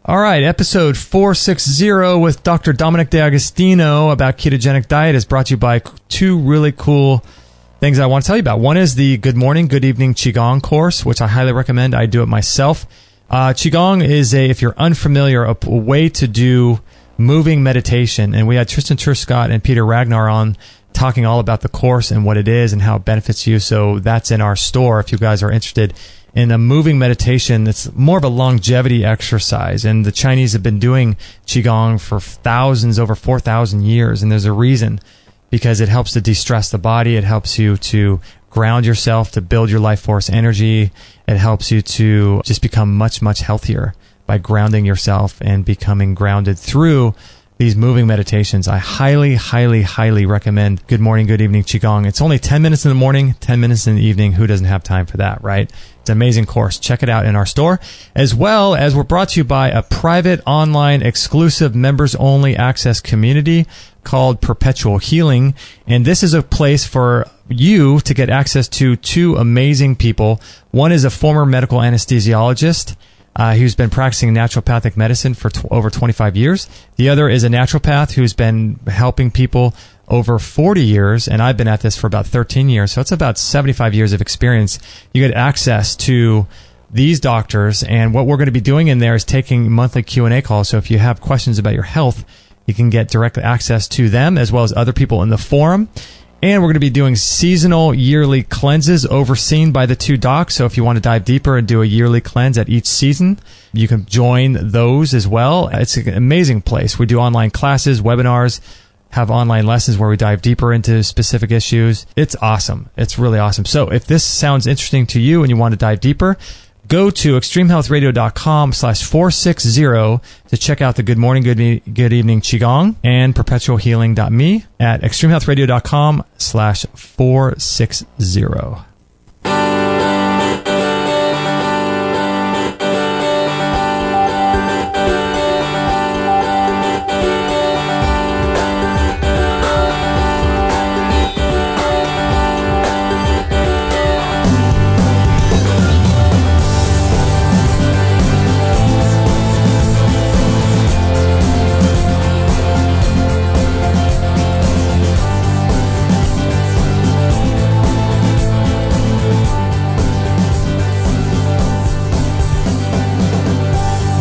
All right, episode 460 with Dr. Dominic D'Agostino about ketogenic diet is brought to you by two really cool things I want to tell you about. One is the Good Morning, Good Evening Qigong course, which I highly recommend. I do it myself. Qigong is if you're unfamiliar, a way to do moving meditation. And we had Tristan Truscott and Peter Ragnar on talking all about the course and what it is and how it benefits you. So that's in our store if you guys are interested in a moving meditation that's more of a longevity exercise. And the Chinese have been doing Qigong for thousands, over 4,000 years. And there's a reason, because it helps to de-stress the body. It helps you to ground yourself, to build your life force energy. It helps you to just become much, much healthier by grounding yourself and becoming grounded through these moving meditations. I highly, highly, highly recommend Good Morning, Good Evening Qigong. It's only 10 minutes in the morning, 10 minutes in the evening. Who doesn't have time for that, right? It's an amazing course. Check it out in our store. As well as we're brought to you by a private, online, exclusive, members-only access community called Perpetual Healing. And this is a place for you to get access to two amazing people. One is a former medical anesthesiologist who's been practicing naturopathic medicine for over 25 years. The other is a naturopath who's been helping people over 40 years, and I've been at this for about 13 years, so it's about 75 years of experience. You get access to these doctors, and what we're going to be doing in there is taking monthly Q&A calls. So if you have questions about your health, you can get direct access to them as well as other people in the forum. And we're going to be doing seasonal yearly cleanses overseen by the two docs. So if you want to dive deeper and do a yearly cleanse at each season, you can join those as well. It's an amazing place. We do online classes, webinars, have online lessons where we dive deeper into specific issues. It's awesome. It's really awesome. So if this sounds interesting to you and you want to dive deeper, go to extremehealthradio.com/460 to check out the Good Morning, Good Evening Qigong and perpetualhealing.me at extremehealthradio.com/460.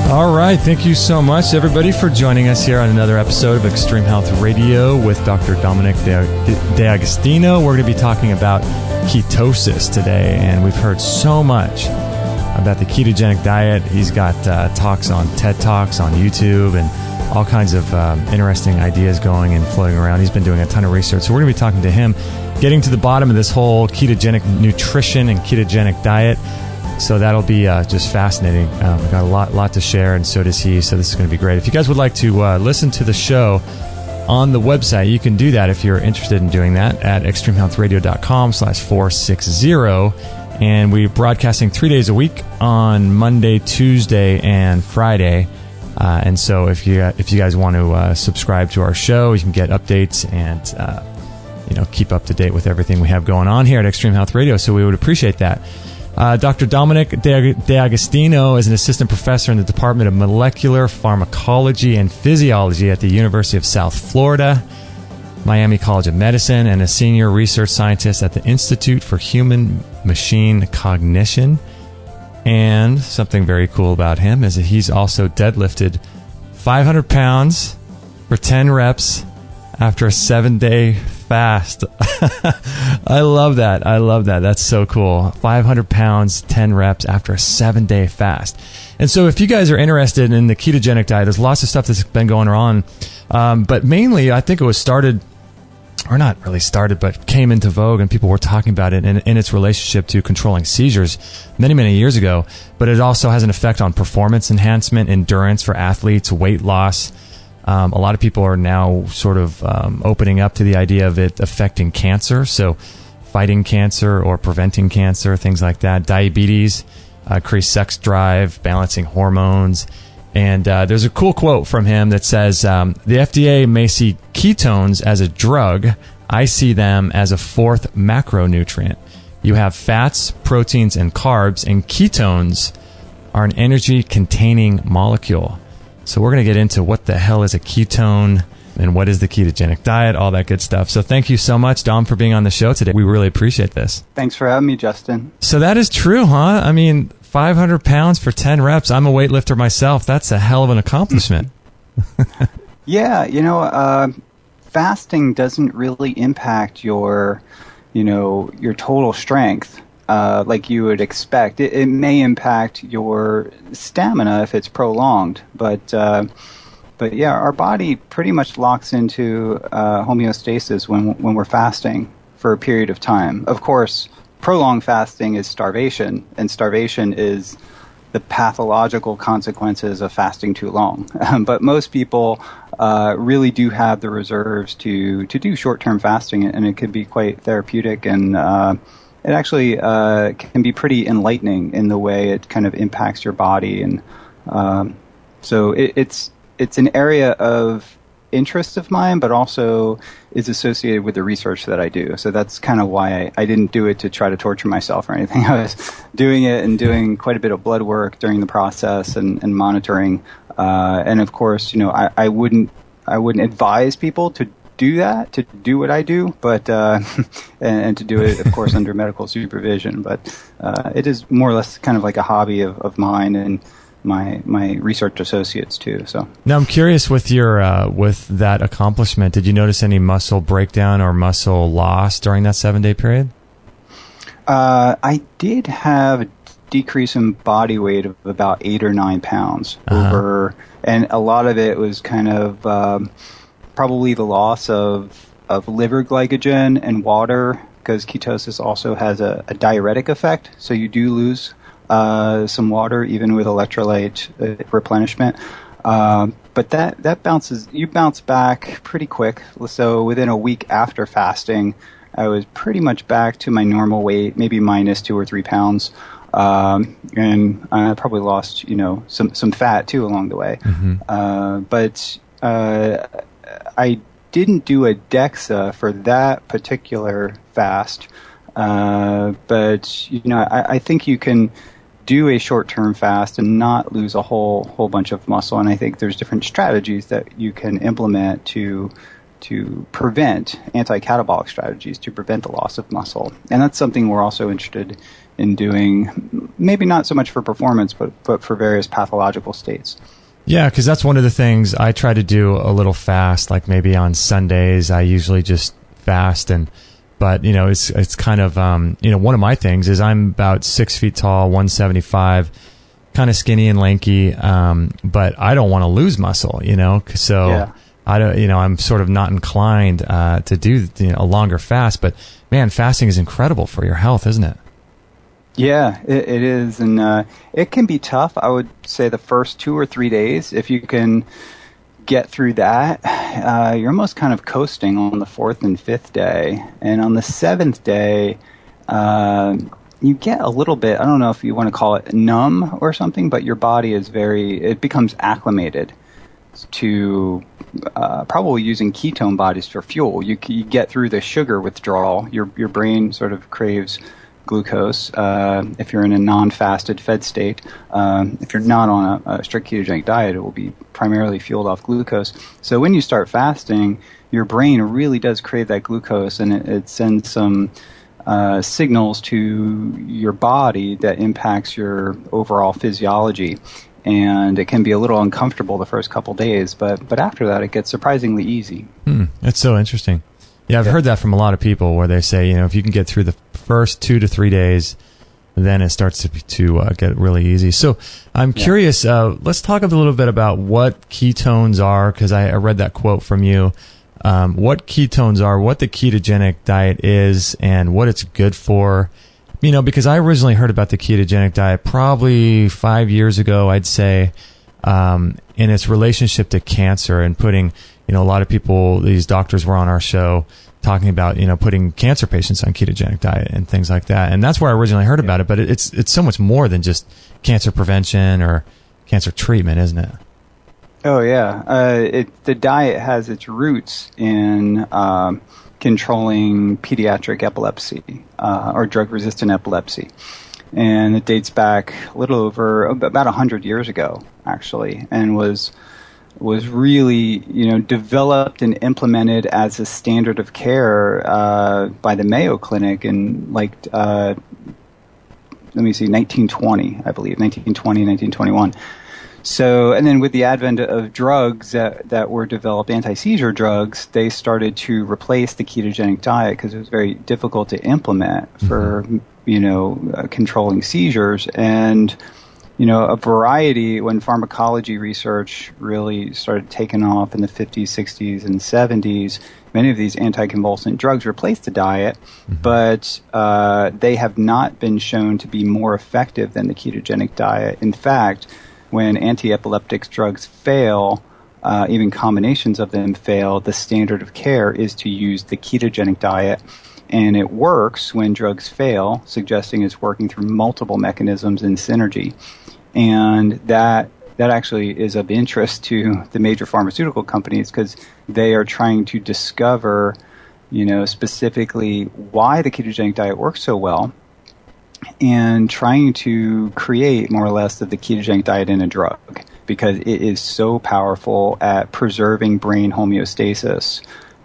All right. Thank you so much, everybody, for joining us here on another episode of Extreme Health Radio with Dr. Dominic D'Agostino. We're going to be talking about ketosis today, and we've heard so much about the ketogenic diet. He's got talks on TED Talks, on YouTube, and all kinds of interesting ideas going and floating around. He's been doing a ton of research, so we're going to be talking to him, getting to the bottom of this whole ketogenic nutrition and ketogenic diet. So that'll be just fascinating. We've got a lot to share, and so does he. So this is going to be great. If you guys would like to listen to the show on the website, you can do that if you're interested in doing that at extremehealthradio.com/460. And we're broadcasting 3 days a week on Monday, Tuesday, and Friday. And so if you guys want to subscribe to our show, you can get updates and keep up to date with everything we have going on here at Extreme Health Radio. So we would appreciate that. Dr. Dominic D'Agostino is an assistant professor in the Department of Molecular Pharmacology and Physiology at the University of South Florida, Miami College of Medicine, and a senior research scientist at the Institute for Human-Machine Cognition. And something very cool about him is that he's also deadlifted 500 pounds for 10 reps after a 7-day fast. I love that. That's so cool. 500 pounds, 10 reps after a 7-day fast. And so if you guys are interested in the ketogenic diet, there's lots of stuff that's been going on. But mainly, I think it was started, or not really started, but came into vogue and people were talking about it in its relationship to controlling seizures many, many years ago. But it also has an effect on performance enhancement, endurance for athletes, weight loss. A lot of people are now sort of opening up to the idea of it affecting cancer, so fighting cancer or preventing cancer, things like that. Diabetes, increased sex drive, balancing hormones. And there's a cool quote from him that says, the FDA may see ketones as a drug. I see them as a fourth macronutrient. You have fats, proteins, and carbs, and ketones are an energy-containing molecule. So we're going to get into what the hell is a ketone and what is the ketogenic diet, all that good stuff. So thank you so much, Dom, for being on the show today. We really appreciate this. Thanks for having me, Justin. So that is true, huh? I mean, 500 pounds for 10 reps. I'm a weightlifter myself. That's a hell of an accomplishment. Yeah, fasting doesn't really impact your total strength like you would expect. It may impact your stamina if it's prolonged, but yeah, our body pretty much locks into homeostasis when we're fasting for a period of time. Of course, prolonged fasting is starvation, and starvation is the pathological consequences of fasting too long. But most people really do have the reserves to do short-term fasting, and it could be quite therapeutic, and it actually can be pretty enlightening in the way it kind of impacts your body. And so it's an area of interest of mine, but also is associated with the research that I do. So that's kind of why I didn't do it to try to torture myself or anything. I was doing it and doing quite a bit of blood work during the process and monitoring. And of course, I wouldn't advise people to do that, to do what I do, but and to do it, of course, under medical supervision. But it is more or less kind of like a hobby of mine and my research associates too. So now I'm curious with your with that accomplishment, did you notice any muscle breakdown or muscle loss during that 7-day period? I did have a decrease in body weight of about 8 or 9 pounds over, and a lot of it was kind of probably the loss of liver glycogen and water, because ketosis also has a diuretic effect, so you do lose some water even with electrolyte replenishment. But that you bounce back pretty quick. So within a week after fasting, I was pretty much back to my normal weight, maybe minus 2 or 3 pounds. And I probably lost, some fat too along the way. But I didn't do a DEXA for that particular fast. But I think you can do a short-term fast and not lose a whole bunch of muscle. And I think there's different strategies that you can implement to prevent anti-catabolic strategies to prevent the loss of muscle. And that's something we're also interested in doing, maybe not so much for performance, but for various pathological states. Yeah, because that's one of the things I try to do a little fast, like maybe on Sundays I usually just fast, but it's kind of one of my things is I'm about 6 feet tall, 175, kind of skinny and lanky, but I don't want to lose muscle, so yeah. I don't, I'm sort of not inclined to do a longer fast, but man, fasting is incredible for your health, isn't it? Yeah, it is, and it can be tough. I would say the first 2 or 3 days, if you can get through that, you're almost kind of coasting on the 4th and 5th day. And on the 7th day, you get a little bit, I don't know if you want to call it numb or something, but your body it becomes acclimated to probably using ketone bodies for fuel. You get through the sugar withdrawal. Your brain sort of craves glucose if you're in a non-fasted fed state. If you're not on a strict ketogenic diet, it will be primarily fueled off glucose. So when you start fasting, your brain really does crave that glucose, and it sends some signals to your body that impacts your overall physiology. And it can be a little uncomfortable the first couple days, but after that, it gets surprisingly easy. That's so interesting. Yeah, I've heard that from a lot of people where they say, if you can get through the first 2 to 3 days, then it starts to get really easy. So I'm curious, let's talk a little bit about what ketones are, because I read that quote from you. What ketones are, what the ketogenic diet is, and what it's good for. Because I originally heard about the ketogenic diet probably 5 years ago, I'd say, in its relationship to cancer and putting, a lot of people, these doctors were on our show talking about, putting cancer patients on ketogenic diet and things like that. And that's where I originally heard about it, but it's so much more than just cancer prevention or cancer treatment, isn't it? Oh, yeah. The diet has its roots in controlling pediatric epilepsy or drug-resistant epilepsy. and it dates back a little over about 100 years ago, actually, and was really, developed and implemented as a standard of care by the Mayo Clinic in 1920, I believe, 1920, 1921. So, and then with the advent of drugs that were developed, anti-seizure drugs, they started to replace the ketogenic diet because it was very difficult to implement for, controlling seizures. And, a variety, when pharmacology research really started taking off in the 50s, 60s, and 70s, many of these anticonvulsant drugs replaced the diet, but they have not been shown to be more effective than the ketogenic diet. In fact, when anti-epileptic drugs fail, even combinations of them fail, the standard of care is to use the ketogenic diet. And it works when drugs fail, suggesting it's working through multiple mechanisms in synergy. And that actually is of interest to the major pharmaceutical companies because they are trying to discover, specifically why the ketogenic diet works so well and trying to create more or less of the ketogenic diet in a drug because it is so powerful at preserving brain homeostasis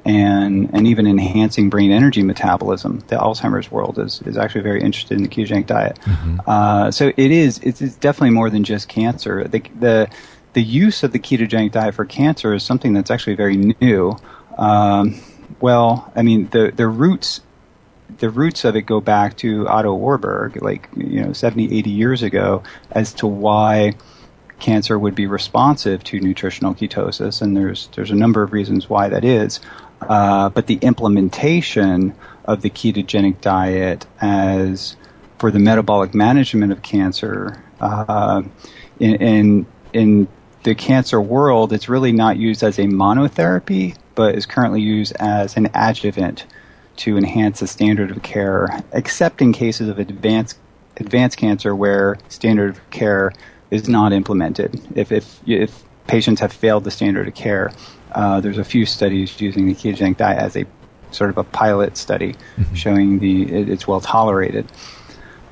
and even enhancing brain energy metabolism. The Alzheimer's world is actually very interested in the ketogenic diet. So it's definitely more than just cancer. The use of the ketogenic diet for cancer is something that's actually very new. The roots of it go back to Otto Warburg, 70, 80 years ago, as to why cancer would be responsive to nutritional ketosis, and there's a number of reasons why that is. But the implementation of the ketogenic diet as for the metabolic management of cancer in the cancer world, it's really not used as a monotherapy, but is currently used as an adjuvant to enhance the standard of care, except in cases of advanced cancer where standard of care is not implemented. If patients have failed the standard of care, there's a few studies using the ketogenic diet as a sort of a pilot study showing it's well tolerated.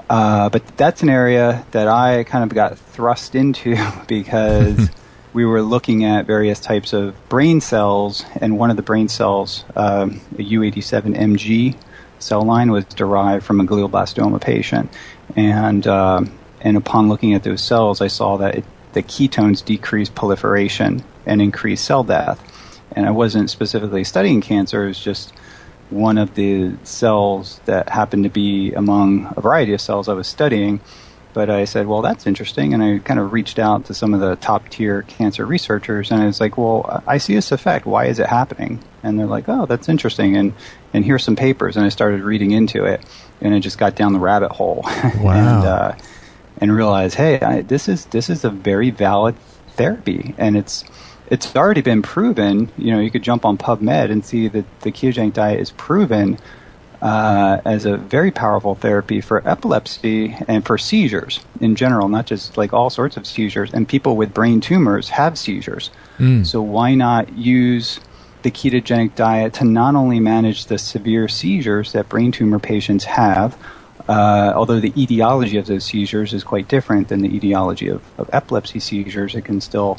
But that's an area that I kind of got thrust into because we were looking at various types of brain cells, and one of the brain cells, a U87MG cell line, was derived from a glioblastoma patient. And upon looking at those cells, I saw that the ketones decrease proliferation and increase cell death. And I wasn't specifically studying cancer, it was just one of the cells that happened to be among a variety of cells I was studying. But I said, well, that's interesting. And I kind of reached out to some of the top-tier cancer researchers, and I was like, well, I see this effect. Why is it happening? And they're like, oh, that's interesting. And here's some papers. And I started reading into it, and I just got down the rabbit hole. Wow. and realized, hey, this is a very valid therapy. And it's already been proven. You could jump on PubMed and see that the ketogenic diet is proven as a very powerful therapy for epilepsy and for seizures in general, not just all sorts of seizures. And people with brain tumors have seizures. So why not use the ketogenic diet to not only manage the severe seizures that brain tumor patients have, although the etiology of those seizures is quite different than the etiology of epilepsy seizures, it can still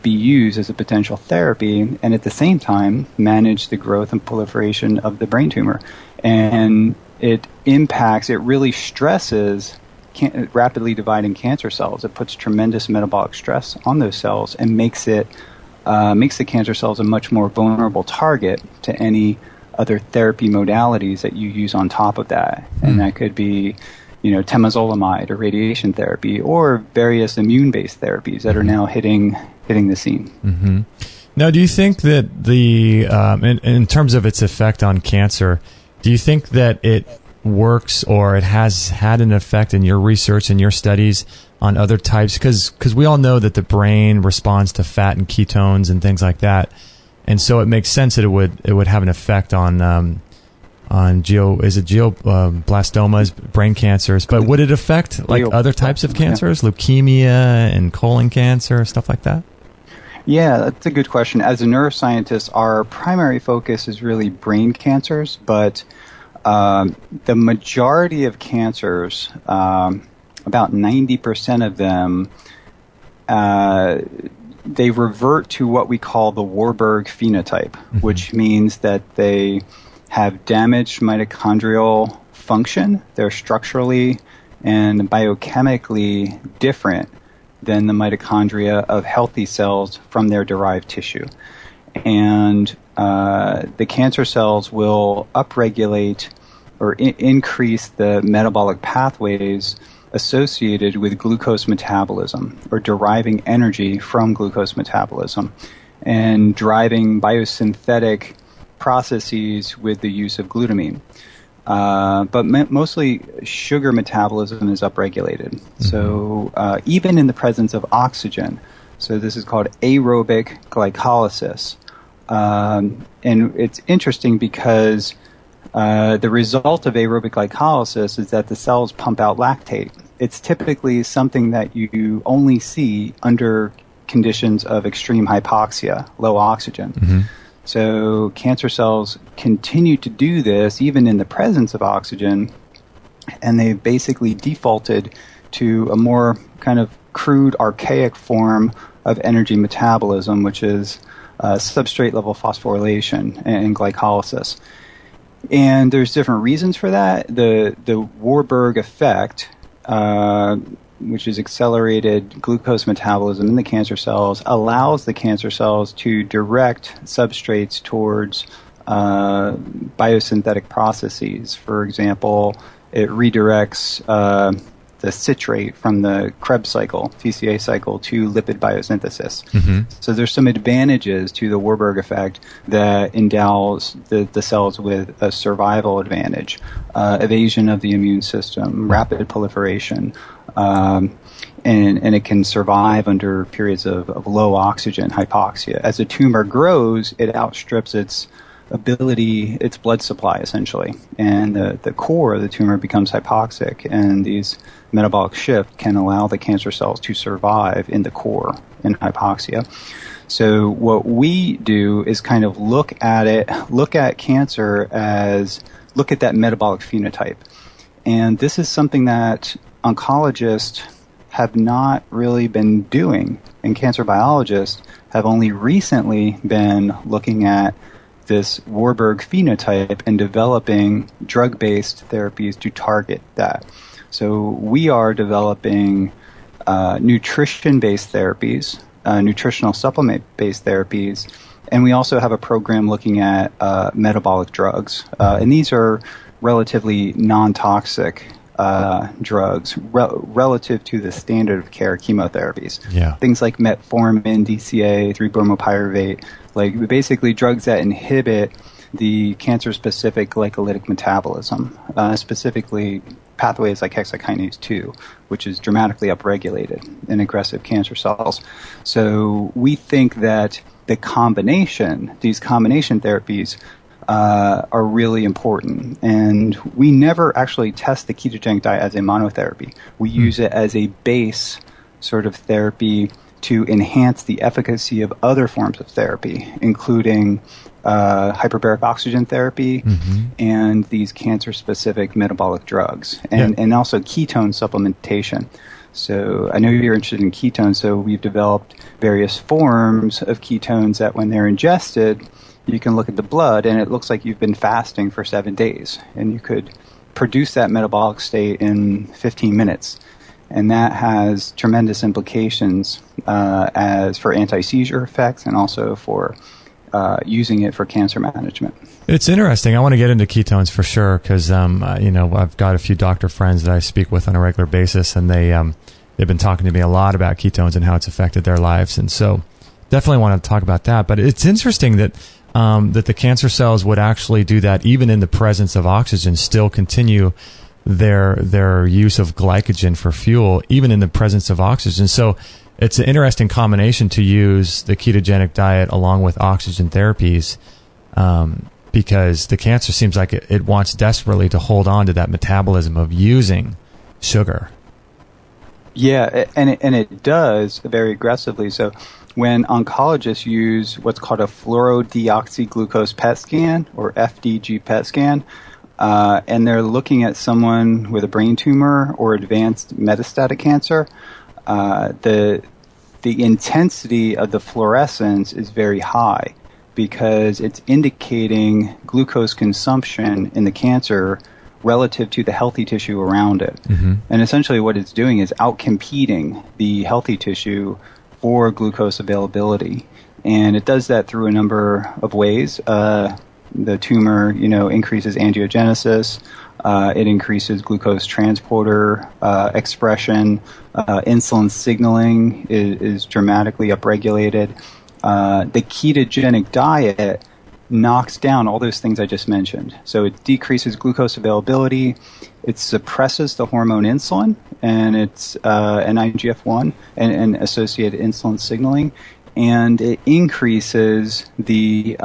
be used as a potential therapy, and at the same time manage the growth and proliferation of the brain tumor. And it really stresses rapidly dividing cancer cells. It puts tremendous metabolic stress on those cells and makes the cancer cells a much more vulnerable target to any other therapy modalities that you use on top of that. And that could be temozolomide or radiation therapy or various immune-based therapies that are now hitting the scene. Now, do you think that in terms of its effect on cancer, do you think that it works or it has had an effect in your research and your studies on other types? Because we all know that the brain responds to fat and ketones and things like that, and so it makes sense that it would have an effect on glioblastomas, brain cancers, but would it affect other types of cancers, leukemia and colon cancer, stuff like that? Yeah, that's a good question. As a neuroscientist, our primary focus is really brain cancers, but the majority of cancers, about 90% of them, they revert to what we call the Warburg phenotype, which means that they have damaged mitochondrial function. They're structurally and biochemically different than the mitochondria of healthy cells from their derived tissue. And the cancer cells will upregulate or increase the metabolic pathways associated with glucose metabolism, or deriving energy from glucose metabolism, and driving biosynthetic processes with the use of glutamine. But mostly sugar metabolism is upregulated. So even in the presence of oxygen, so this is called aerobic glycolysis. And it's interesting because the result of aerobic glycolysis is that the cells pump out lactate. It's typically something that you only see under conditions of extreme hypoxia, low oxygen. So cancer cells continue to do this even in the presence of oxygen, and they've basically defaulted to a more kind of crude, archaic form of energy metabolism, which is substrate-level phosphorylation and glycolysis. And there's different reasons for that. The Warburg effect, which is accelerated glucose metabolism in the cancer cells, allows the cancer cells to direct substrates towards biosynthetic processes. For example, it redirects the citrate from the Krebs cycle, TCA cycle, to lipid biosynthesis. So there's some advantages to the Warburg effect that endows the cells with a survival advantage, evasion of the immune system, rapid proliferation, and it can survive under periods of low oxygen, hypoxia. As a tumor grows, it outstrips its ability, its blood supply, essentially. And the core of the tumor becomes hypoxic, and these metabolic shift can allow the cancer cells to survive in the core in hypoxia. So what we do is kind of look at cancer as, look at that metabolic phenotype. And this is something that oncologists have not really been doing, and cancer biologists have only recently been looking at this Warburg phenotype and developing drug-based therapies to target that. So we are developing nutrition-based therapies, nutritional supplement-based therapies, and we also have a program looking at metabolic drugs. And these are relatively non-toxic drugs relative to the standard of care chemotherapies. Things like metformin, DCA, 3-bromopyruvate, like basically drugs that inhibit the cancer-specific glycolytic metabolism, specifically pathways like hexokinase 2, which is dramatically upregulated in aggressive cancer cells. So we think that these combination therapies are really important. And we never actually test the ketogenic diet as a monotherapy. We use it as a base sort of therapy to enhance the efficacy of other forms of therapy, including hyperbaric oxygen therapy and these cancer-specific metabolic drugs, and also ketone supplementation. So I know you're interested in ketones, so we've developed various forms of ketones that when they're ingested, you can look at the blood and it looks like you've been fasting for 7 days, and you could produce that metabolic state in 15 minutes. And that has tremendous implications as for anti-seizure effects and also for using it for cancer management. It's interesting. I want to get into ketones for sure because I've got a few doctor friends that I speak with on a regular basis, and they've been talking to me a lot about ketones and how it's affected their lives, and so definitely want to talk about that. But it's interesting that that the cancer cells would actually do that even in the presence of oxygen, still continue their use of glycogen for fuel, even in the presence of oxygen. So it's an interesting combination to use the ketogenic diet along with oxygen therapies, because the cancer seems like it wants desperately to hold on to that metabolism of using sugar. Yeah, and it does very aggressively. So when oncologists use what's called a fluorodeoxyglucose PET scan, or FDG PET scan, and they're looking at someone with a brain tumor or advanced metastatic cancer, the intensity of the fluorescence is very high because it's indicating glucose consumption in the cancer relative to the healthy tissue around it. Mm-hmm. And essentially what it's doing is outcompeting the healthy tissue for glucose availability. And it does that through a number of ways. The tumor, increases angiogenesis. It increases glucose transporter expression. Insulin signaling is dramatically upregulated. The ketogenic diet knocks down all those things I just mentioned. So it decreases glucose availability. It suppresses the hormone insulin and it's an IGF-1 and associated insulin signaling, and it increases the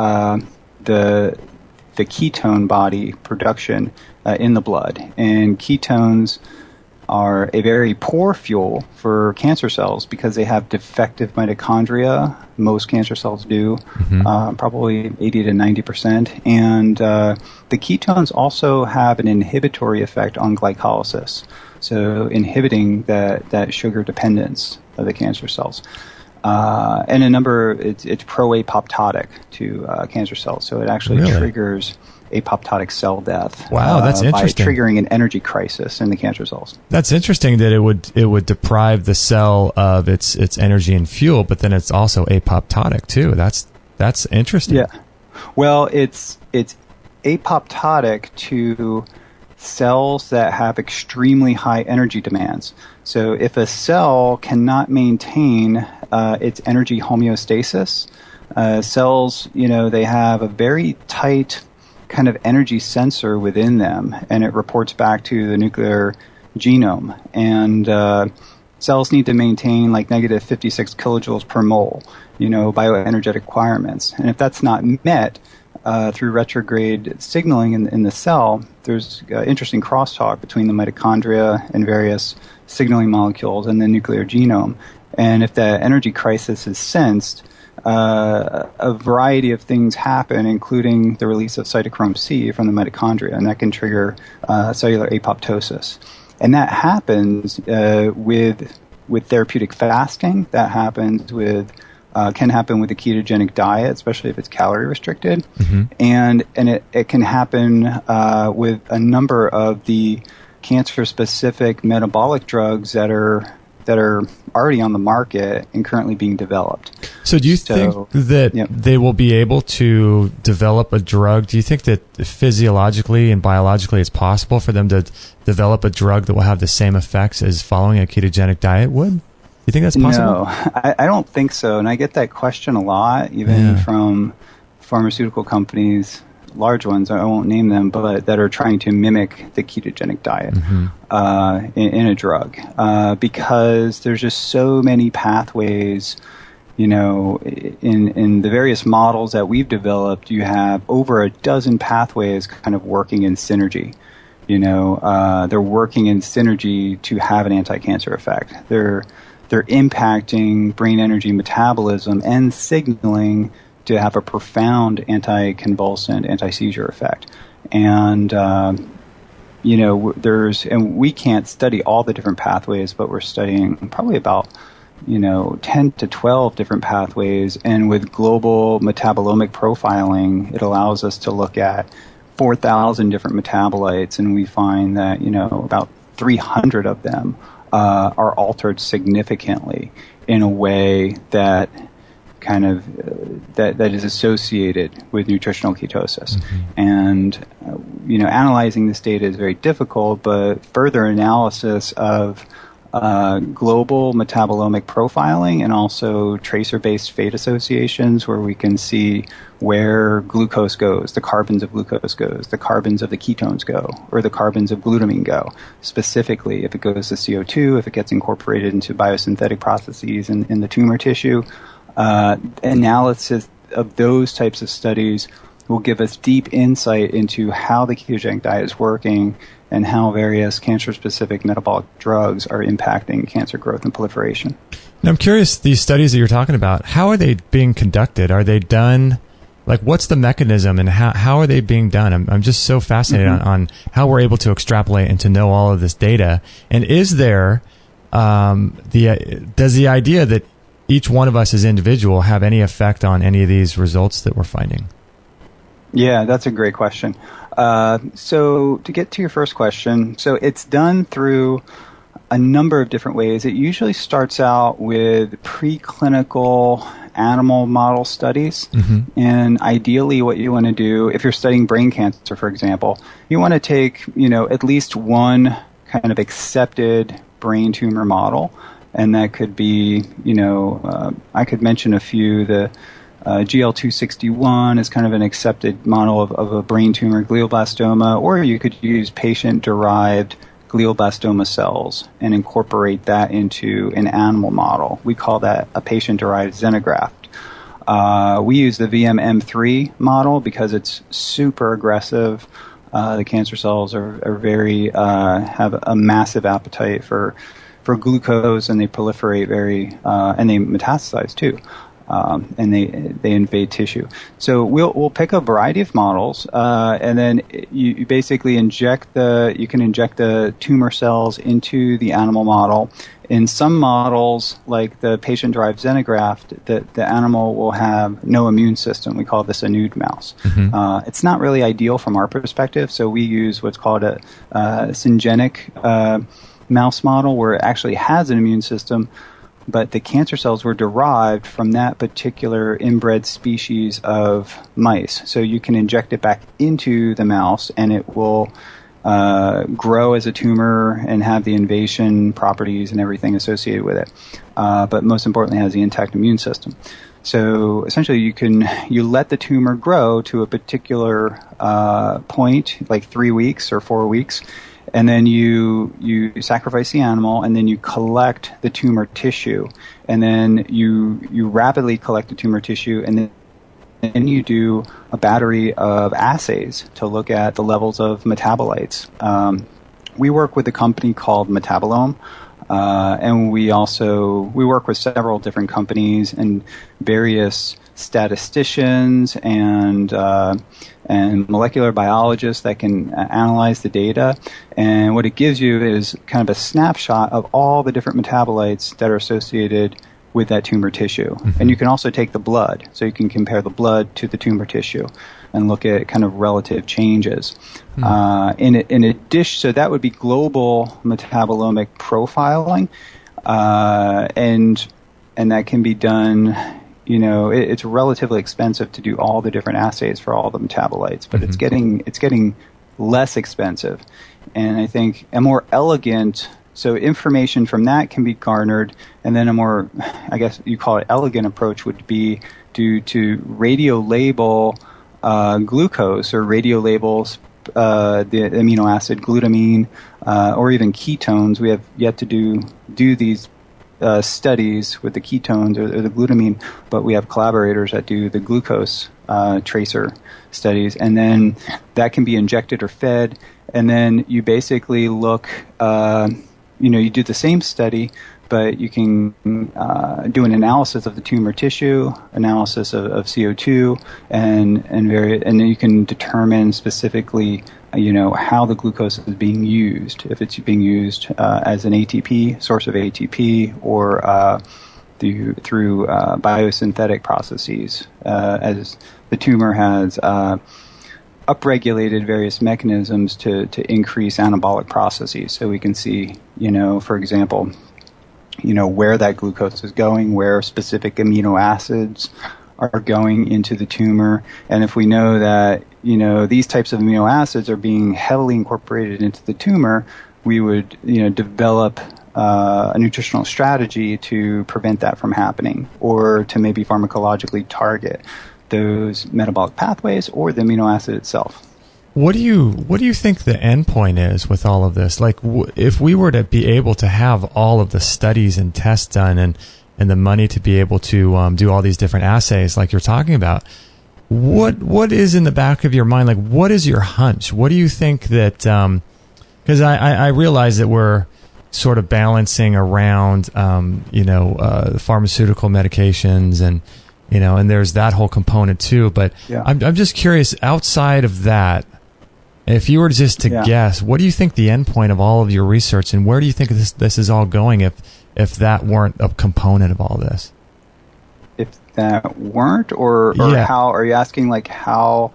ketone body production in the blood. And ketones are a very poor fuel for cancer cells because they have defective mitochondria. Most cancer cells do, probably 80 to 90%. And the ketones also have an inhibitory effect on glycolysis, so inhibiting that sugar dependence of the cancer cells. And it's pro-apoptotic to cancer cells, so it actually triggers apoptotic cell death. Wow, that's interesting. By triggering an energy crisis in the cancer cells. That's interesting that it would deprive the cell of its energy and fuel, but then it's also apoptotic too. That's interesting. Yeah. Well, it's apoptotic to cells that have extremely high energy demands. So if a cell cannot maintain its energy homeostasis, cells, they have a very tight kind of energy sensor within them, and it reports back to the nuclear genome. And cells need to maintain like negative 56 kilojoules per mole, bioenergetic requirements. And if that's not met through retrograde signaling in the cell, there's interesting crosstalk between the mitochondria and various signaling molecules and the nuclear genome. And if the energy crisis is sensed, a variety of things happen, including the release of cytochrome C from the mitochondria, and that can trigger cellular apoptosis. And that happens with therapeutic fasting. That happens can happen with a ketogenic diet, especially if it's calorie restricted, and it can happen with a number of the cancer-specific metabolic drugs that are already on the market and currently being developed. So do you think that they will be able to develop a drug? Do you think that physiologically and biologically it's possible for them to develop a drug that will have the same effects as following a ketogenic diet would? Do you think that's possible? No, I don't think so. And I get that question a lot, even from pharmaceutical companies, large ones, I won't name them, but that are trying to mimic the ketogenic diet in a drug, because there's just so many pathways. In the various models that we've developed, you have over a dozen pathways kind of working in synergy. They're working in synergy to have an anti-cancer effect. They're impacting brain energy metabolism and signaling to have a profound anti-convulsant, anti-seizure effect. And, and we can't study all the different pathways, but we're studying probably about, 10 to 12 different pathways. And with global metabolomic profiling, it allows us to look at 4,000 different metabolites, and we find that, about 300 of them are altered significantly in a way that kind of that is associated with nutritional ketosis. And analyzing this data is very difficult, but further analysis of global metabolomic profiling and also tracer-based fate associations, where we can see where glucose goes, the carbons of glucose goes, the carbons of the ketones go, or the carbons of glutamine go. Specifically, if it goes to CO2, if it gets incorporated into biosynthetic processes in the tumor tissue. Analysis of those types of studies will give us deep insight into how the ketogenic diet is working and how various cancer-specific metabolic drugs are impacting cancer growth and proliferation. Now, I'm curious, these studies that you're talking about, how are they being conducted? Are they done Like, what's the mechanism and how are they being done? I'm just so fascinated on how we're able to extrapolate and to know all of this data. And is there does the idea that each one of us as individual have any effect on any of these results that we're finding? Yeah, that's a great question. So to get to your first question, so it's done through a number of different ways. It usually starts out with preclinical animal model studies. And ideally what you want to do, if you're studying brain cancer, for example, you want to take, at least one kind of accepted brain tumor model. And that could be, I could mention a few. The GL261 is kind of an accepted model of a brain tumor, glioblastoma, or you could use patient-derived glioblastoma cells and incorporate that into an animal model. We call that a patient-derived xenograft. We use the VMM3 model because it's super aggressive. The cancer cells are very have a massive appetite for glucose, and they proliferate and they metastasize too. And they invade tissue. So we'll pick a variety of models, and then you basically you can inject the tumor cells into the animal model. In some models, like the patient-derived xenograft, the animal will have no immune system. We call this a nude mouse. It's not really ideal from our perspective, so we use what's called a syngenic mouse model, where it actually has an immune system, but the cancer cells were derived from that particular inbred species of mice. So you can inject it back into the mouse, and it will grow as a tumor and have the invasion properties and everything associated with it. But most importantly, it has the intact immune system. So essentially, you let the tumor grow to a particular point, like 3 weeks or 4 weeks, and then you sacrifice the animal, and then you collect the tumor tissue, and then you rapidly collect the tumor tissue, and then you do a battery of assays to look at the levels of metabolites. We work with a company called Metabolome, and we work with several different companies and various statisticians and molecular biologists that can analyze the data. And what it gives you is kind of a snapshot of all the different metabolites that are associated with that tumor tissue. And you can also take the blood, so you can compare the blood to the tumor tissue and look at kind of relative changes. In addition, so that would be global metabolomic profiling, and that can be done. It's relatively expensive to do all the different assays for all the metabolites, but it's getting less expensive, and I think a more elegant. So information from that can be garnered, and then a more, I guess you call it elegant approach would be to radio label glucose, or radio labels the amino acid glutamine, or even ketones. We have yet to do these studies with the ketones or the glutamine, but we have collaborators that do the glucose tracer studies, and then that can be injected or fed, and then you basically look. You do the same study, but you can do an analysis of the tumor tissue, analysis of CO2, and then you can determine specifically, how the glucose is being used. If it's being used as an ATP, source of ATP, or through biosynthetic processes, as the tumor has upregulated various mechanisms to increase anabolic processes. So we can see, for example, where that glucose is going, where specific amino acids are going into the tumor. And if we know that, these types of amino acids are being heavily incorporated into the tumor, we would, develop a nutritional strategy to prevent that from happening, or to maybe pharmacologically target those metabolic pathways or the amino acid itself. What do you think the end point is with all of this? Like, if we were to be able to have all of the studies and tests done, and the money to be able to do all these different assays like you're talking about, what is in the back of your mind? Like, what is your hunch? What do you think that? Because I realize that we're sort of balancing around, pharmaceutical medications and and there's that whole component too. But I'm just curious, outside of that, if you were just to guess, what do you think the end point of all of your research, and where do you think this is all going if that weren't a component of all this? If that weren't, or how are you asking? Like how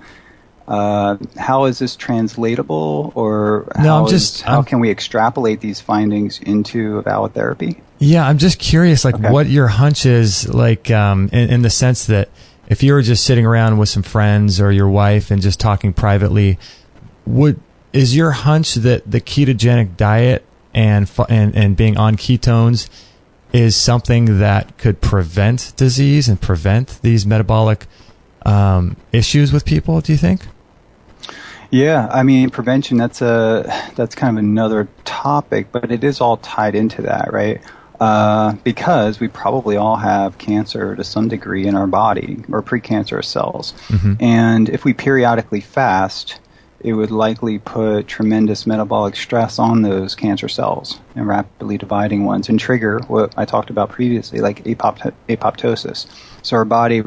is this translatable, or how can we extrapolate these findings into a valid therapy? Yeah, I'm just curious, what your hunch is, in the sense that if you were just sitting around with some friends or your wife and just talking privately, is your hunch that the ketogenic diet and being on ketones is something that could prevent disease and prevent these metabolic issues with people, do you think? Yeah, I mean, prevention, that's kind of another topic, but it is all tied into that, right? Because we probably all have cancer to some degree in our body, or precancerous cells. Mm-hmm. And if we periodically fast, it would likely put tremendous metabolic stress on those cancer cells and rapidly dividing ones, and trigger what I talked about previously, like apoptosis. So our body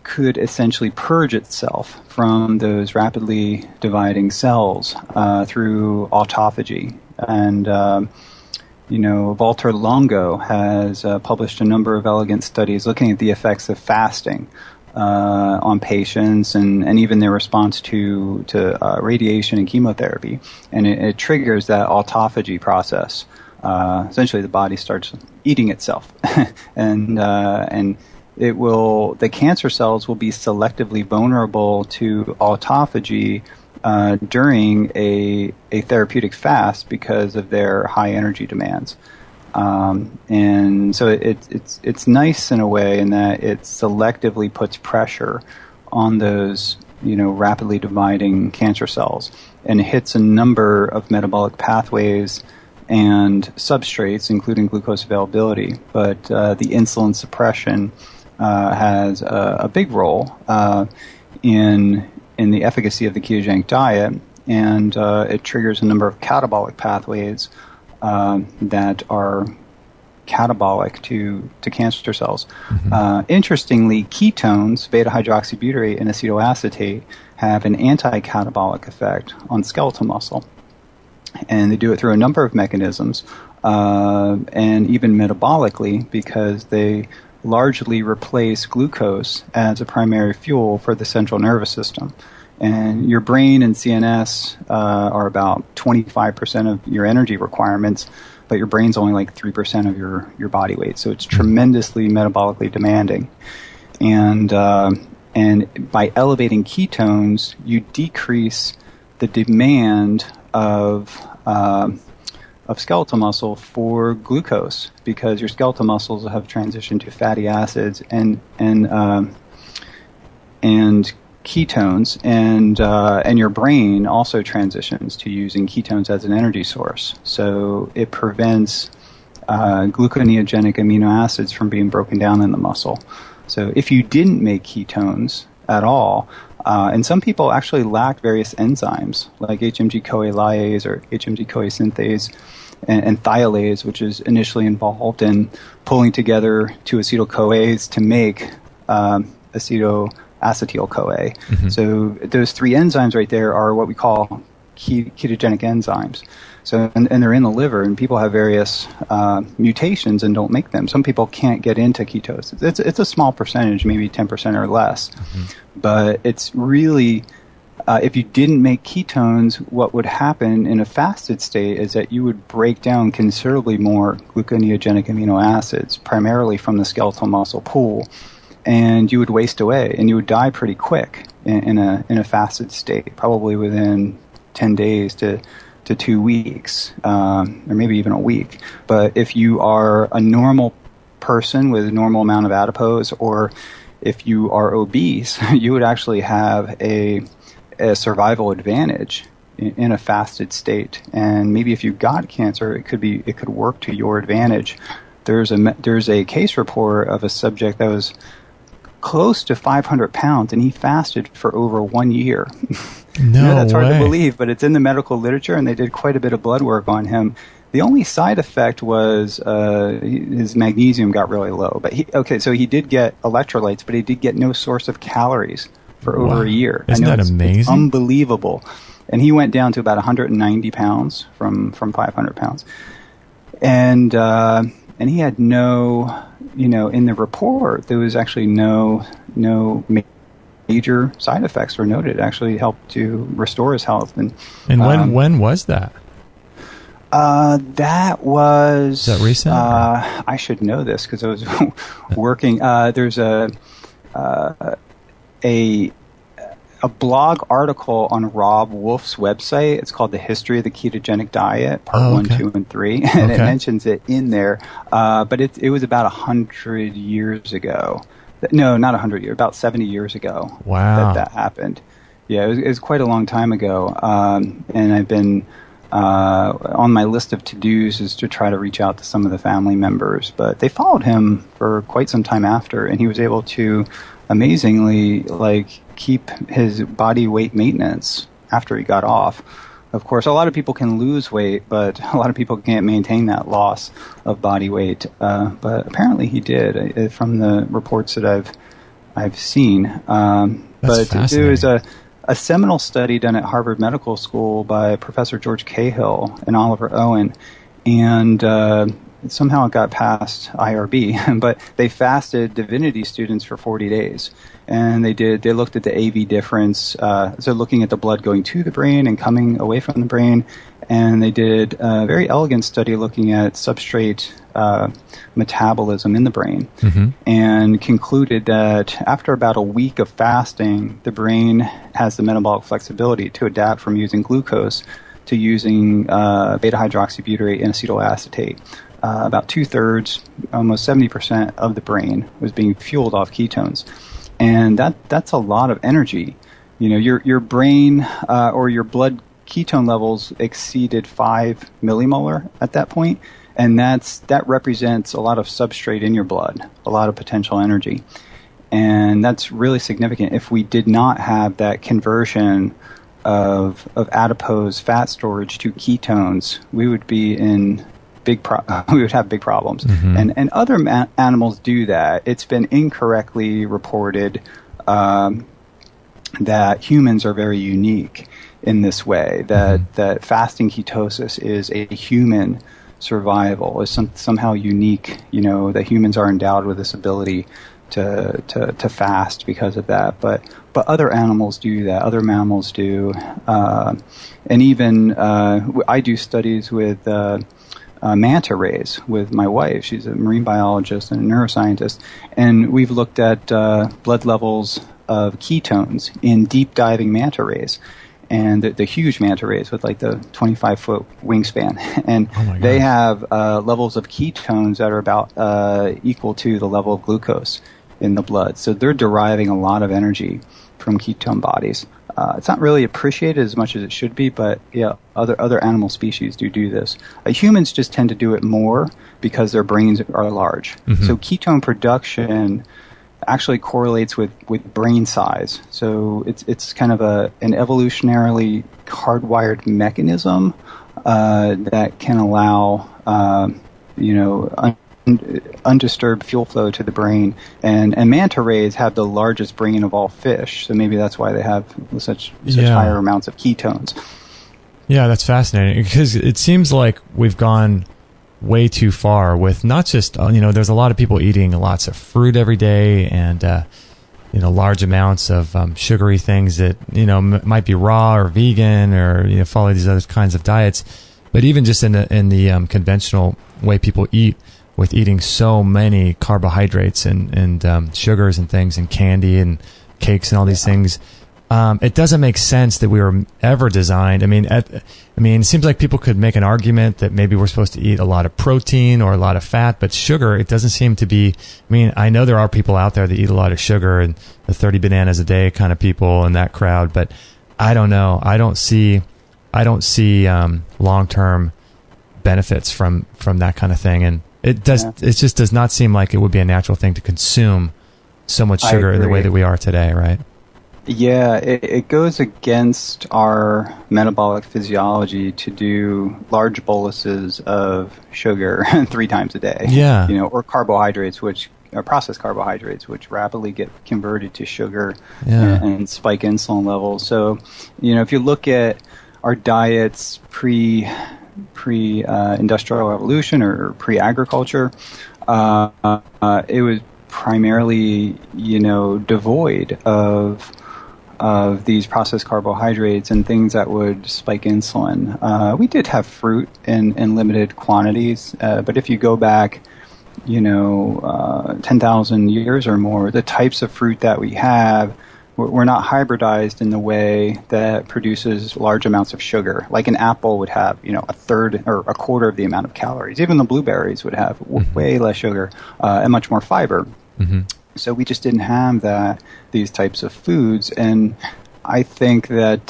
could essentially purge itself from those rapidly dividing cells through autophagy. And Walter Longo has published a number of elegant studies looking at the effects of fasting on patients and even their response to radiation and chemotherapy. And it triggers that autophagy process. Essentially, the body starts eating itself. and the cancer cells will be selectively vulnerable to autophagy during a therapeutic fast because of their high energy demands. And so it's nice in a way in that it selectively puts pressure on those, rapidly dividing cancer cells, and hits a number of metabolic pathways and substrates, including glucose availability. But the insulin suppression has a big role in the efficacy of the ketogenic diet, and it triggers a number of catabolic pathways that are catabolic to cancer cells. Mm-hmm. Interestingly, ketones, beta-hydroxybutyrate and acetoacetate, have an anti-catabolic effect on skeletal muscle. And they do it through a number of mechanisms, and even metabolically, because they largely replace glucose as a primary fuel for the central nervous system. And your brain and CNS are about 25% of your energy requirements, but your brain's only like 3% of your body weight. So it's tremendously metabolically demanding. And by elevating ketones, you decrease the demand of skeletal muscle for glucose, because your skeletal muscles have transitioned to fatty acids and ketones, and your brain also transitions to using ketones as an energy source. So it prevents gluconeogenic amino acids from being broken down in the muscle. So if you didn't make ketones at all, and some people actually lack various enzymes like HMG-CoA lyase or HMG-CoA synthase and thiolase, which is initially involved in pulling together two acetyl-CoAs to make acetyl-CoA. Mm-hmm. So those three enzymes right there are what we call ketogenic enzymes. So and they're in the liver, and people have various mutations and don't make them. Some people can't get into ketosis. It's a small percentage, maybe 10% or less. Mm-hmm. But it's really, if you didn't make ketones, what would happen in a fasted state is that you would break down considerably more gluconeogenic amino acids, primarily from the skeletal muscle pool, and you would waste away, and you would die pretty quick in a fasted state, probably within 10 days to 2 weeks, or maybe even a week. But if you are a normal person with a normal amount of adipose, or if you are obese, you would actually have a survival advantage in a fasted state. And maybe if you got cancer, it could work to your advantage. There's a case report of a subject that was close to 500 pounds, and he fasted for over 1 year. No, that's way. Hard to believe, but it's in the medical literature, and they did quite a bit of blood work on him. The only side effect was his magnesium got really low. But so he did get electrolytes, but he did get no source of calories for over a year. Isn't that amazing? It's unbelievable. And he went down to about 190 pounds from 500 pounds. And he had no, in the report, there was actually no major side effects were noted. It actually helped to restore his health. And when was that? That was... Is that recent? I should know this because I was working. There's a blog article on Rob Wolf's website. It's called The History of the Ketogenic Diet, Part 1, 2, and 3. And it mentions it in there. But it was about 100 years ago. No, not 100 years, about 70 years ago. Wow. That happened. Yeah, it was quite a long time ago. And I've been... on my list of to-dos is to try to reach out to some of the family members. But they followed him for quite some time after, and he was able to amazingly keep his body weight maintenance after he got off. Of course, a lot of people can lose weight, but a lot of people can't maintain that loss of body weight. But apparently he did, from the reports that I've seen. But there was a seminal study done at Harvard Medical School by Professor George Cahill and Oliver Owen, and somehow it got past IRB, but they fasted divinity students for 40 days. And they looked at the AV difference, so looking at the blood going to the brain and coming away from the brain, and they did a very elegant study looking at substrate metabolism in the brain, and concluded that after about a week of fasting, the brain has the metabolic flexibility to adapt from using glucose to using beta-hydroxybutyrate and acetoacetate. About 2/3, almost 70% of the brain was being fueled off ketones. And that's a lot of energy. Your brain or your blood ketone levels exceeded 5 millimolar at that point, and that represents a lot of substrate in your blood, a lot of potential energy. And that's really significant. If we did not have that conversion of adipose fat storage to ketones, we would be in we would have big problems. And other animals do that. It's been incorrectly reported that humans are very unique in this way, that fasting ketosis is a human survival, is somehow unique, that humans are endowed with this ability to fast because of that. But other animals do that. Other mammals do. And even I do studies with manta rays with my wife. She's a marine biologist and a neuroscientist, and we've looked at blood levels of ketones in deep diving manta rays, and the huge manta rays with the 25-foot wingspan, and they have levels of ketones that are about equal to the level of glucose in the blood. So they're deriving a lot of energy from ketone bodies. It's not really appreciated as much as it should be, but yeah, other animal species do this. Humans just tend to do it more because their brains are large. So ketone production actually correlates with brain size. So it's kind of an evolutionarily hardwired mechanism that can allow undisturbed fuel flow to the brain, and manta rays have the largest brain of all fish, so maybe that's why they have such higher amounts of ketones. Yeah, that's fascinating, because it seems like we've gone way too far with not just there's a lot of people eating lots of fruit every day and large amounts of sugary things that might be raw or vegan or follow these other kinds of diets, but even just in the conventional way people eat, with eating so many carbohydrates and sugars and things and candy and cakes and all these things, it doesn't make sense that we were ever designed. I mean, it seems like people could make an argument that maybe we're supposed to eat a lot of protein or a lot of fat, but sugar, it doesn't seem to be. I mean, I know there are people out there that eat a lot of sugar and the 30 bananas a day kind of people in that crowd, but I don't know. I don't see long-term benefits from that kind of thing, and it just does not seem like it would be a natural thing to consume so much sugar in the way that we are today, right? Yeah, it goes against our metabolic physiology to do large boluses of sugar 3 times a day. Yeah. Or carbohydrates, or processed carbohydrates, which rapidly get converted to sugar and spike insulin levels. So, if you look at our diets pre-industrial revolution or pre-agriculture, it was primarily, devoid of these processed carbohydrates and things that would spike insulin. We did have fruit in limited quantities, but if you go back, 10,000 years or more, the types of fruit that we have were not hybridized in the way that produces large amounts of sugar. Like an apple would have, a third or a quarter of the amount of calories. Even the blueberries would have way less sugar and much more fiber. Mm-hmm. So we just didn't have these types of foods. And I think that,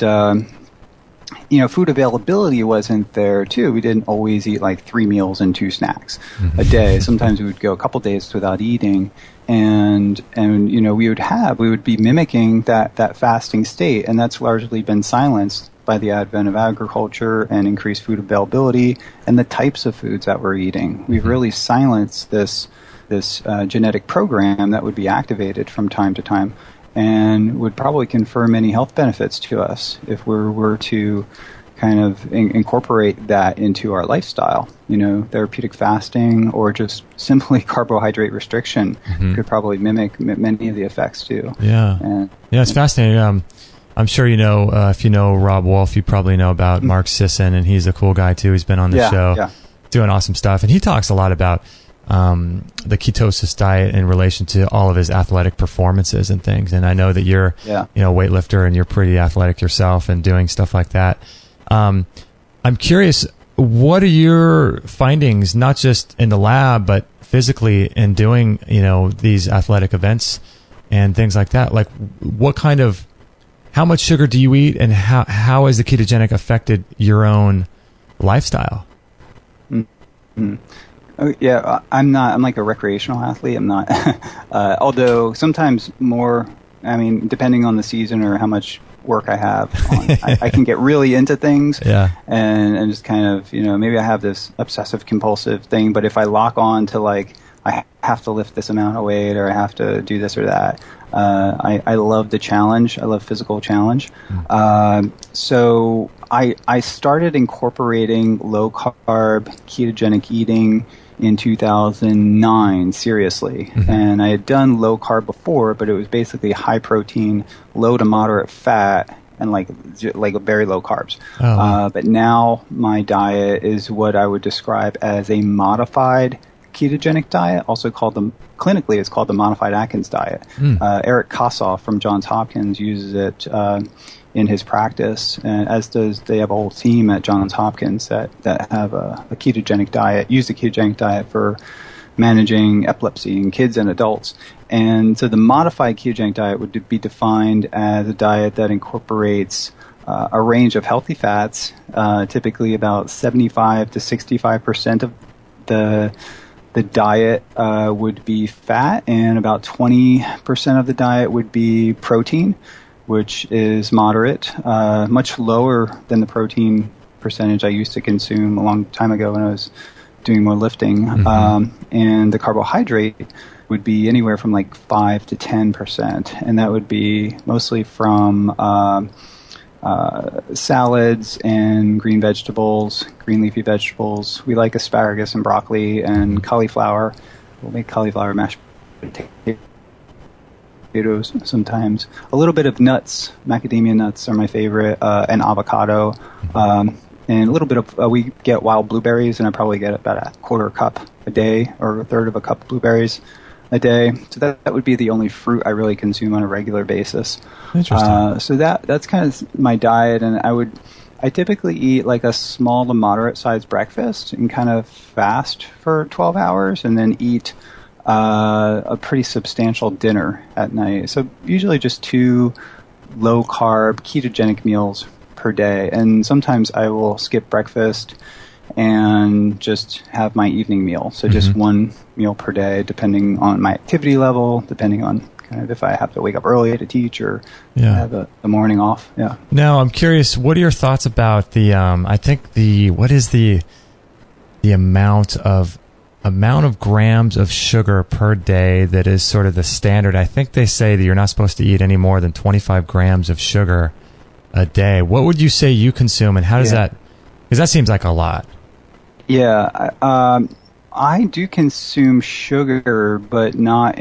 food availability wasn't there too. We didn't always eat like 3 meals and 2 snacks a day. Sometimes we would go a couple days without eating. And we would be mimicking that fasting state. And that's largely been silenced by the advent of agriculture and increased food availability and the types of foods that we're eating. We've really silenced this genetic program that would be activated from time to time and would probably confer many health benefits to us if we were to kind of incorporate that into our lifestyle. Therapeutic fasting or just simply carbohydrate restriction could probably mimic many of the effects too. Yeah, it's fascinating. I'm sure if you know Rob Wolf, you probably know about Mark Sisson, and he's a cool guy too. He's been on the show doing awesome stuff, and he talks a lot about the ketosis diet in relation to all of his athletic performances and things. And I know that you're, a weightlifter and you're pretty athletic yourself and doing stuff like that. I'm curious, what are your findings, not just in the lab, but physically in doing, these athletic events and things like that? Like how much sugar do you eat, and how has the ketogenic affected your own lifestyle? Mm-hmm. Oh, yeah, I'm like a recreational athlete. I'm not, although sometimes more, depending on the season or how much work I have on, I can get really into things and just kind of, maybe I have this obsessive compulsive thing, but if I lock on to like, I have to lift this amount of weight or I have to do this or that, I love the challenge. I love physical challenge. So I started incorporating low carb ketogenic eating in 2009, seriously. And I had done low carb before, but it was basically high protein, low to moderate fat, and like very low carbs. But now my diet is what I would describe as a modified ketogenic diet, also clinically it's called the modified Atkins diet. Eric Kossoff from Johns Hopkins uses it in his practice, and they have a whole team at Johns Hopkins that have a ketogenic diet, use the ketogenic diet for managing epilepsy in kids and adults. And so the modified ketogenic diet would be defined as a diet that incorporates a range of healthy fats, typically about 75 to 65% of the diet would be fat, and about 20% of the diet would be protein, which is moderate, much lower than the protein percentage I used to consume a long time ago when I was doing more lifting. And the carbohydrate would be anywhere from like 5 to 10%, and that would be mostly from salads and green vegetables, green leafy vegetables. We like asparagus and broccoli and cauliflower. We'll make cauliflower mashed potatoes sometimes. A little bit of nuts, macadamia nuts are my favorite, and avocado. And a little bit of, we get wild blueberries, and I probably get about a quarter cup a day or a third of a cup of blueberries a day. So that would be the only fruit I really consume on a regular basis. Interesting. So that's kind of my diet, and I typically eat like a small to moderate sized breakfast and kind of fast for 12 hours and then eat a pretty substantial dinner at night. So usually just 2 low carb ketogenic meals per day. And sometimes I will skip breakfast and just have my evening meal. So just 1 meal per day, depending on my activity level, depending on kind of if I have to wake up early to teach or Yeah. have the morning off. Yeah. Now, I'm curious, what are your thoughts about the, I think what is the amount of grams of sugar per day that is sort of the standard? I think they say that you're not supposed to eat any more than 25 grams of sugar a day. What would you say you consume, and how does that, because that seems like a lot. Yeah, I do consume sugar, but not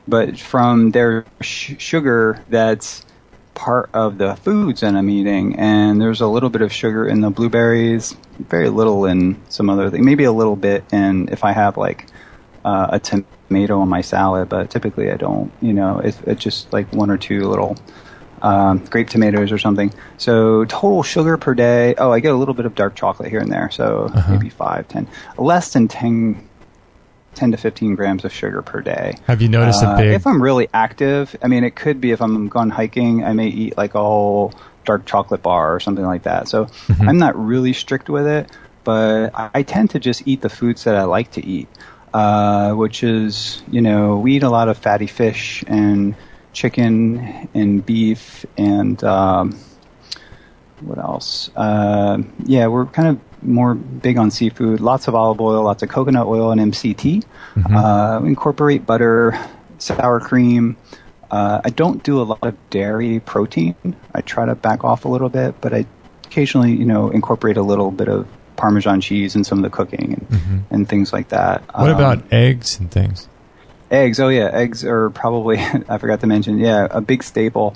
but from their sugar that's part of the foods that I'm eating, and there's a little bit of sugar in the blueberries, very little in some other thing, maybe a little bit in if I have like a tomato on my salad, but typically I don't. It's just like one or two little grape tomatoes or something. So total sugar per day. Oh, I get a little bit of dark chocolate here and there, so maybe 5, 10, less than 10 to 15 grams of sugar per day. Have you noticed a big... If I'm really active, I mean, it could be if I'm gone hiking, I may eat like a whole dark chocolate bar or something like that. So I'm not really strict with it, but I tend to just eat the foods that I like to eat, which is, we eat a lot of fatty fish and chicken and beef and what else? We're kind of more big on seafood, lots of olive oil, lots of coconut oil and MCT. We incorporate butter, sour cream. I don't do a lot of dairy protein. I try to back off a little bit, but I occasionally, incorporate a little bit of Parmesan cheese in some of the cooking and things like that. What about eggs and things? Eggs, oh yeah, eggs are probably, I forgot to mention, a big staple.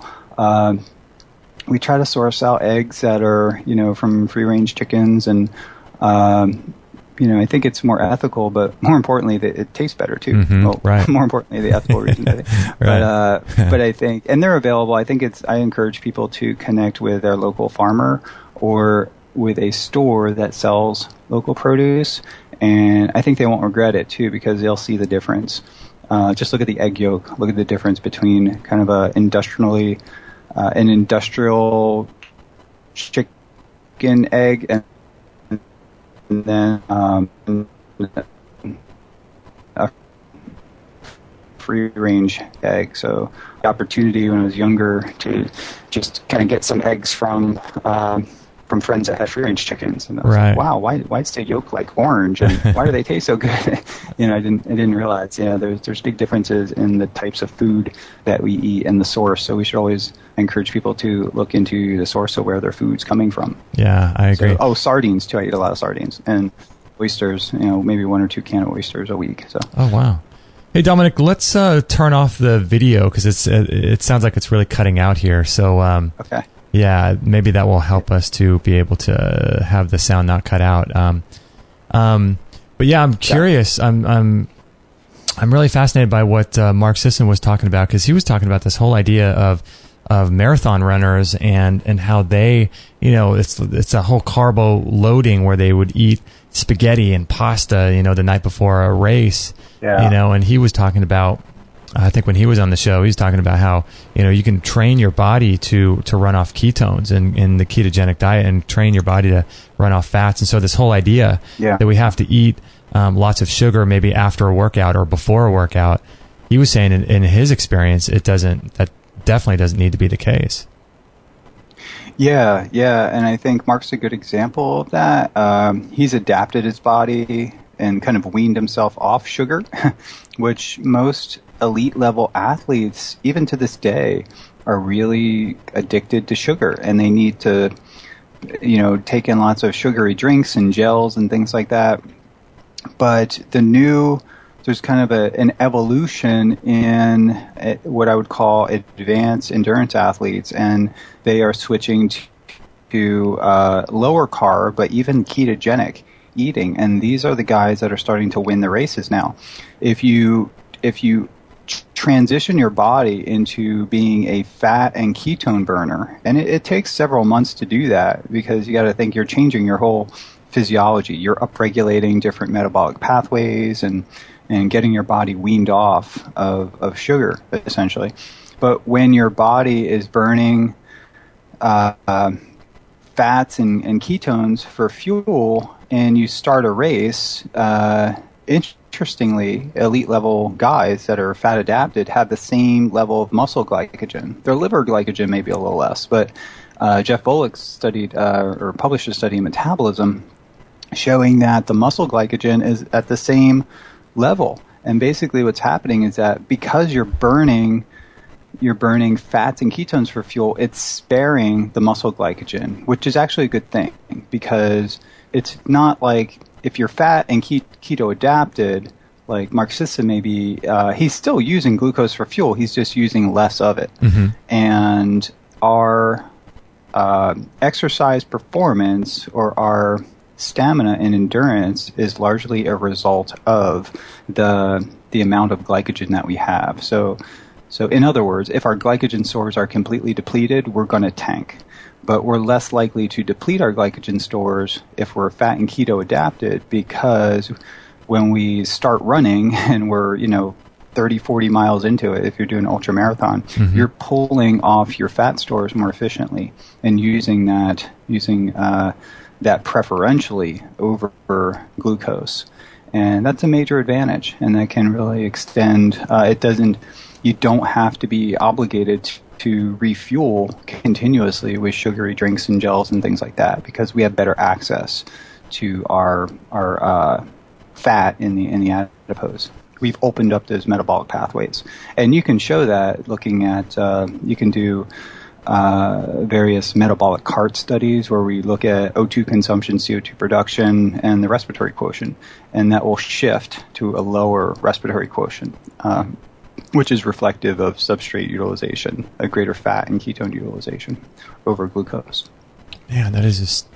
We try to source out eggs that are, from free-range chickens, and, I think it's more ethical, but more importantly, it tastes better too. Right. More importantly, the ethical reasons, I think. Right. But I think, and they're available, I encourage people to connect with their local farmer or with a store that sells local produce, and I think they won't regret it too, because they'll see the difference. Just look at the egg yolk. Look at the difference between kind of an industrial chicken egg and then a free-range egg. So the opportunity when I was younger to just kind of get some eggs from friends that had free-range chickens, and I was like, wow, why is the yolk like orange, and why do they taste so good? I didn't realize. There's big differences in the types of food that we eat and the source. So we should always encourage people to look into the source of where their food's coming from. Yeah, I agree. Sardines too. I eat a lot of sardines and oysters. Maybe 1 or 2 cans of oysters a week. So. Oh wow. Hey Dominic, let's turn off the video because it sounds like it's really cutting out here. So okay. Yeah, maybe that will help us to be able to have the sound not cut out. But yeah, I'm curious. I'm really fascinated by what Mark Sisson was talking about, because he was talking about this whole idea of marathon runners and how they, it's a whole carbo loading where they would eat spaghetti and pasta, the night before a race. Yeah. And he was talking about, I think when he was on the show, he was talking about how, you can train your body to run off ketones in the ketogenic diet and train your body to run off fats. And so this whole idea that we have to eat lots of sugar maybe after a workout or before a workout, he was saying in his experience, that definitely doesn't need to be the case. Yeah. And I think Mark's a good example of that. He's adapted his body and kind of weaned himself off sugar, which most elite level athletes, even to this day, are really addicted to sugar, and they need to, take in lots of sugary drinks and gels and things like that. But there's kind of an evolution in what I would call advanced endurance athletes, and they are switching to lower carb, but even ketogenic eating. And these are the guys that are starting to win the races now. If you transition your body into being a fat and ketone burner, and it takes several months to do that, because you got to think you're changing your whole physiology. You're upregulating different metabolic pathways and getting your body weaned off of sugar, essentially. But when your body is burning fats and ketones for fuel, and you start a race, interestingly, elite level guys that are fat adapted have the same level of muscle glycogen. Their liver glycogen may be a little less, but Jeff Volek studied or published a study in Metabolism showing that the muscle glycogen is at the same level. And basically what's happening is that because you're burning fats and ketones for fuel, it's sparing the muscle glycogen, which is actually a good thing, because it's not like if you're fat and keto adapted, like Mark Sisson maybe, he's still using glucose for fuel, he's just using less of it. Mm-hmm. And our exercise performance or our stamina and endurance is largely a result of the amount of glycogen that we have. So in other words, if our glycogen stores are completely depleted, we're going to tank. But we're less likely to deplete our glycogen stores if we're fat and keto adapted, because when we start running and we're, 30, 40 miles into it, if you're doing an ultra marathon, mm-hmm. you're pulling off your fat stores more efficiently and using that preferentially over glucose. And that's a major advantage, and that can really extend. You don't have to be obligated to refuel continuously with sugary drinks and gels and things like that, because we have better access to our fat in the adipose. We've opened up those metabolic pathways, and you can show that looking at you can do various metabolic cart studies where we look at O2 consumption, CO2 production, and the respiratory quotient, and that will shift to a lower respiratory quotient, which is reflective of substrate utilization, a greater fat and ketone utilization over glucose. Man, that's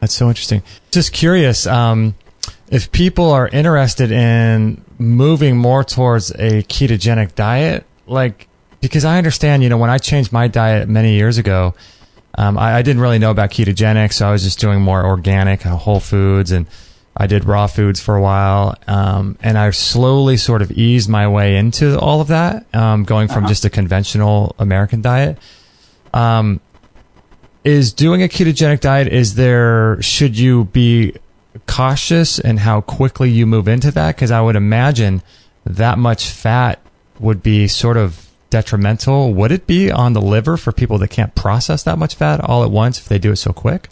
so interesting. Just curious, if people are interested in moving more towards a ketogenic diet, because I understand, when I changed my diet many years ago, I didn't really know about ketogenic, so I was just doing more organic, whole foods, and I did raw foods for a while, and I slowly sort of eased my way into all of that, going from just a conventional American diet. Is doing a ketogenic diet, should you be cautious in how quickly you move into that? Because I would imagine that much fat would be sort of detrimental. Would it be on the liver for people that can't process that much fat all at once if they do it so quick?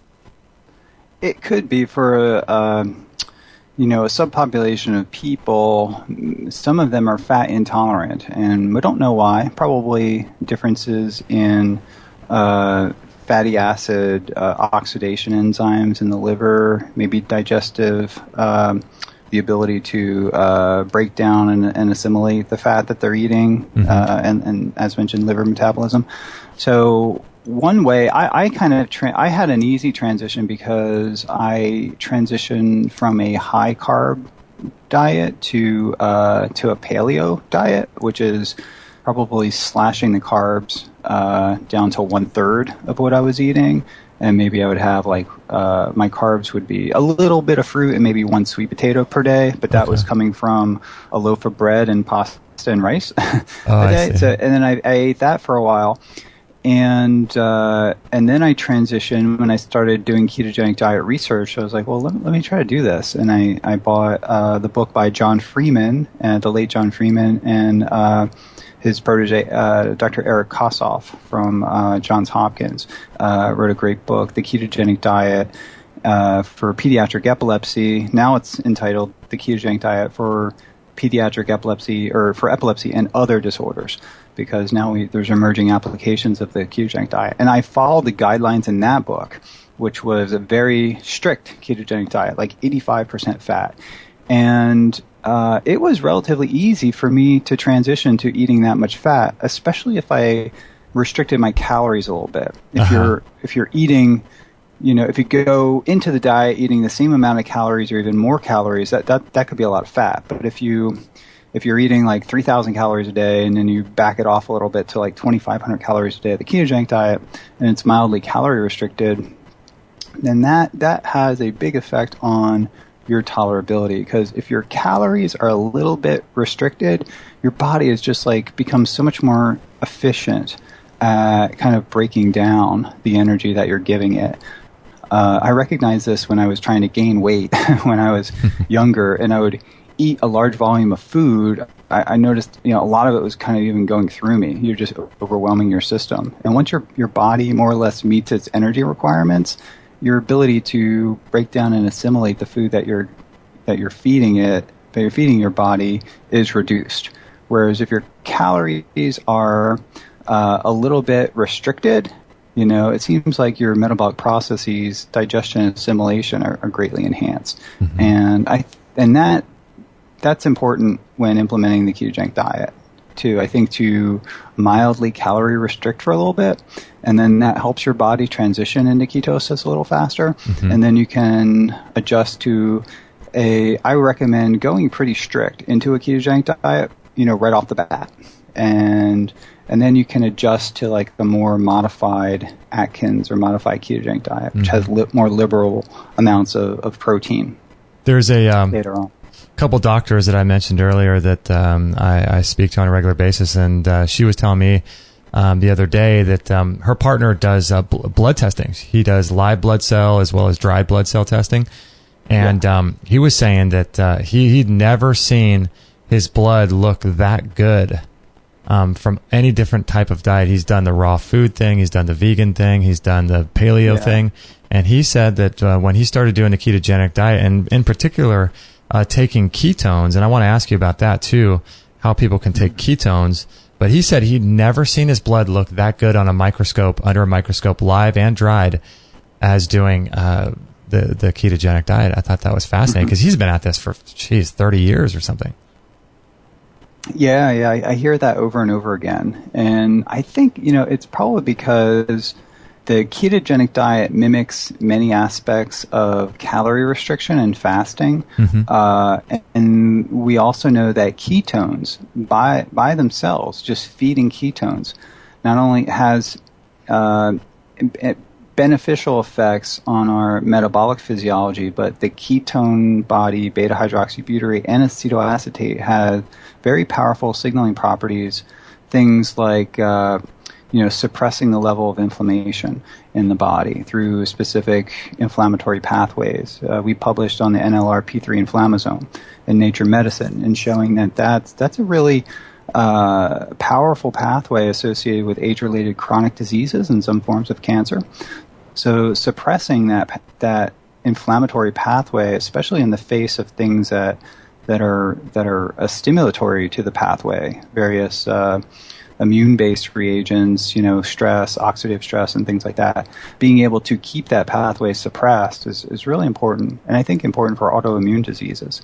It could be for a subpopulation of people. Some of them are fat intolerant, and we don't know why. Probably differences in fatty acid oxidation enzymes in the liver, maybe digestive, the ability to break down and assimilate the fat that they're eating, mm-hmm. And as mentioned, liver metabolism. So one way, I had an easy transition because I transitioned from a high carb diet to a paleo diet, which is probably slashing the carbs down to 1/3 of what I was eating. And maybe I would have my carbs would be a little bit of fruit and maybe one sweet potato per day, but that was coming from a loaf of bread and pasta and rice a day. So, and then I ate that for a while. And then I transitioned when I started doing ketogenic diet research. I was like, well, let me try to do this. And I bought the book by John Freeman, the late John Freeman, and his protege, Dr. Eric Kossoff from Johns Hopkins, wrote a great book, The Ketogenic Diet for Pediatric Epilepsy. Now it's entitled The Ketogenic Diet for Pediatric Epilepsy, or for epilepsy and other disorders, because now there's emerging applications of the ketogenic diet. And I followed the guidelines in that book, which was a very strict ketogenic diet, like 85% fat. And it was relatively easy for me to transition to eating that much fat, especially if I restricted my calories a little bit. If you're eating, if you go into the diet eating the same amount of calories or even more calories, that could be a lot of fat. But if you're eating like 3,000 calories a day and then you back it off a little bit to like 2,500 calories a day of the ketogenic diet, and it's mildly calorie restricted, then that has a big effect on your tolerability, because if your calories are a little bit restricted, your body is just becomes so much more efficient at kind of breaking down the energy that you're giving it. I recognized this when I was trying to gain weight when I was younger, and I would eat a large volume of food, I noticed, a lot of it was kind of even going through me. You're just overwhelming your system. And once your body more or less meets its energy requirements, your ability to break down and assimilate the food that you're feeding your body is reduced. Whereas if your calories are a little bit restricted, it seems like your metabolic processes, digestion and assimilation are greatly enhanced. Mm-hmm. And that's important when implementing the ketogenic diet too. I think to mildly calorie restrict for a little bit, and then that helps your body transition into ketosis a little faster. Mm-hmm. And then you can adjust to I recommend going pretty strict into a ketogenic diet, right off the bat. And then you can adjust to like the more modified Atkins or modified ketogenic diet, which has more liberal amounts of protein. There's later on. Couple doctors that I mentioned earlier that I speak to on a regular basis, and she was telling me the other day that her partner does blood testing. He does live blood cell as well as dried blood cell testing, and he was saying that he'd never seen his blood look that good from any different type of diet. He's done the raw food thing, he's done the vegan thing, he's done the paleo thing, and he said that when he started doing the ketogenic diet, and in particular taking ketones, and I want to ask you about that too, how people can take ketones, but he said he'd never seen his blood look that good on a microscope, under a microscope, live and dried, as doing the ketogenic diet. I thought that was fascinating because he's been at this for 30 years or something. Yeah, I hear that over and over again. And I think, it's probably because the ketogenic diet mimics many aspects of calorie restriction and fasting. Mm-hmm. And we also know that ketones, by themselves, just feeding ketones, not only has beneficial effects on our metabolic physiology, but the ketone body, beta-hydroxybutyrate and acetoacetate, have very powerful signaling properties, things like suppressing the level of inflammation in the body through specific inflammatory pathways. We published on the NLRP3 inflammasome in Nature Medicine, and showing that that's a really powerful pathway associated with age-related chronic diseases and some forms of cancer. So suppressing that inflammatory pathway, especially in the face of things that are stimulatory to the pathway, various immune-based reagents, stress, oxidative stress, and things like that. Being able to keep that pathway suppressed is really important, and I think important for autoimmune diseases,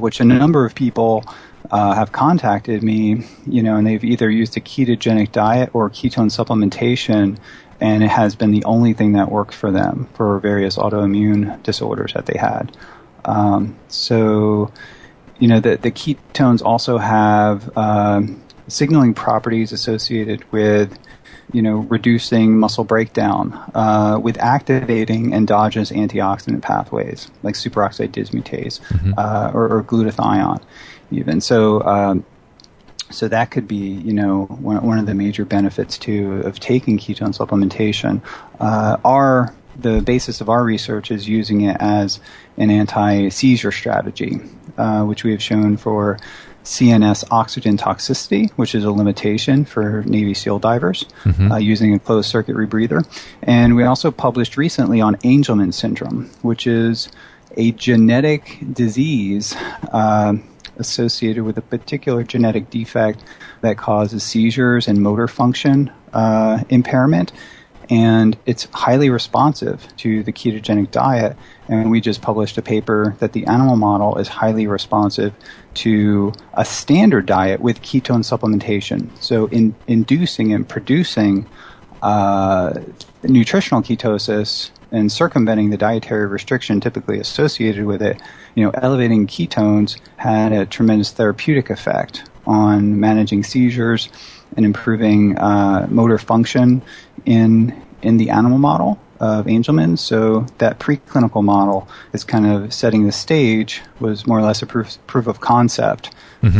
which a number of people have contacted me, and they've either used a ketogenic diet or ketone supplementation, and it has been the only thing that worked for them for various autoimmune disorders that they had. The ketones also have signaling properties associated with, reducing muscle breakdown, with activating endogenous antioxidant pathways like superoxide dismutase, or glutathione, even. So that could be, one of the major benefits too of taking ketone supplementation. The basis of our research is using it as an anti-seizure strategy, which we have shown for CNS oxygen toxicity, which is a limitation for Navy SEAL divers, using a closed circuit rebreather. And we also published recently on Angelman syndrome, which is a genetic disease associated with a particular genetic defect that causes seizures and motor function impairment. And it's highly responsive to the ketogenic diet. And we just published a paper that the animal model is highly responsive to a standard diet with ketone supplementation. So in inducing and producing nutritional ketosis and circumventing the dietary restriction typically associated with it, elevating ketones had a tremendous therapeutic effect on managing seizures and improving motor function in the animal model of Angelman. So that preclinical model is kind of setting the stage, was more or less a proof of concept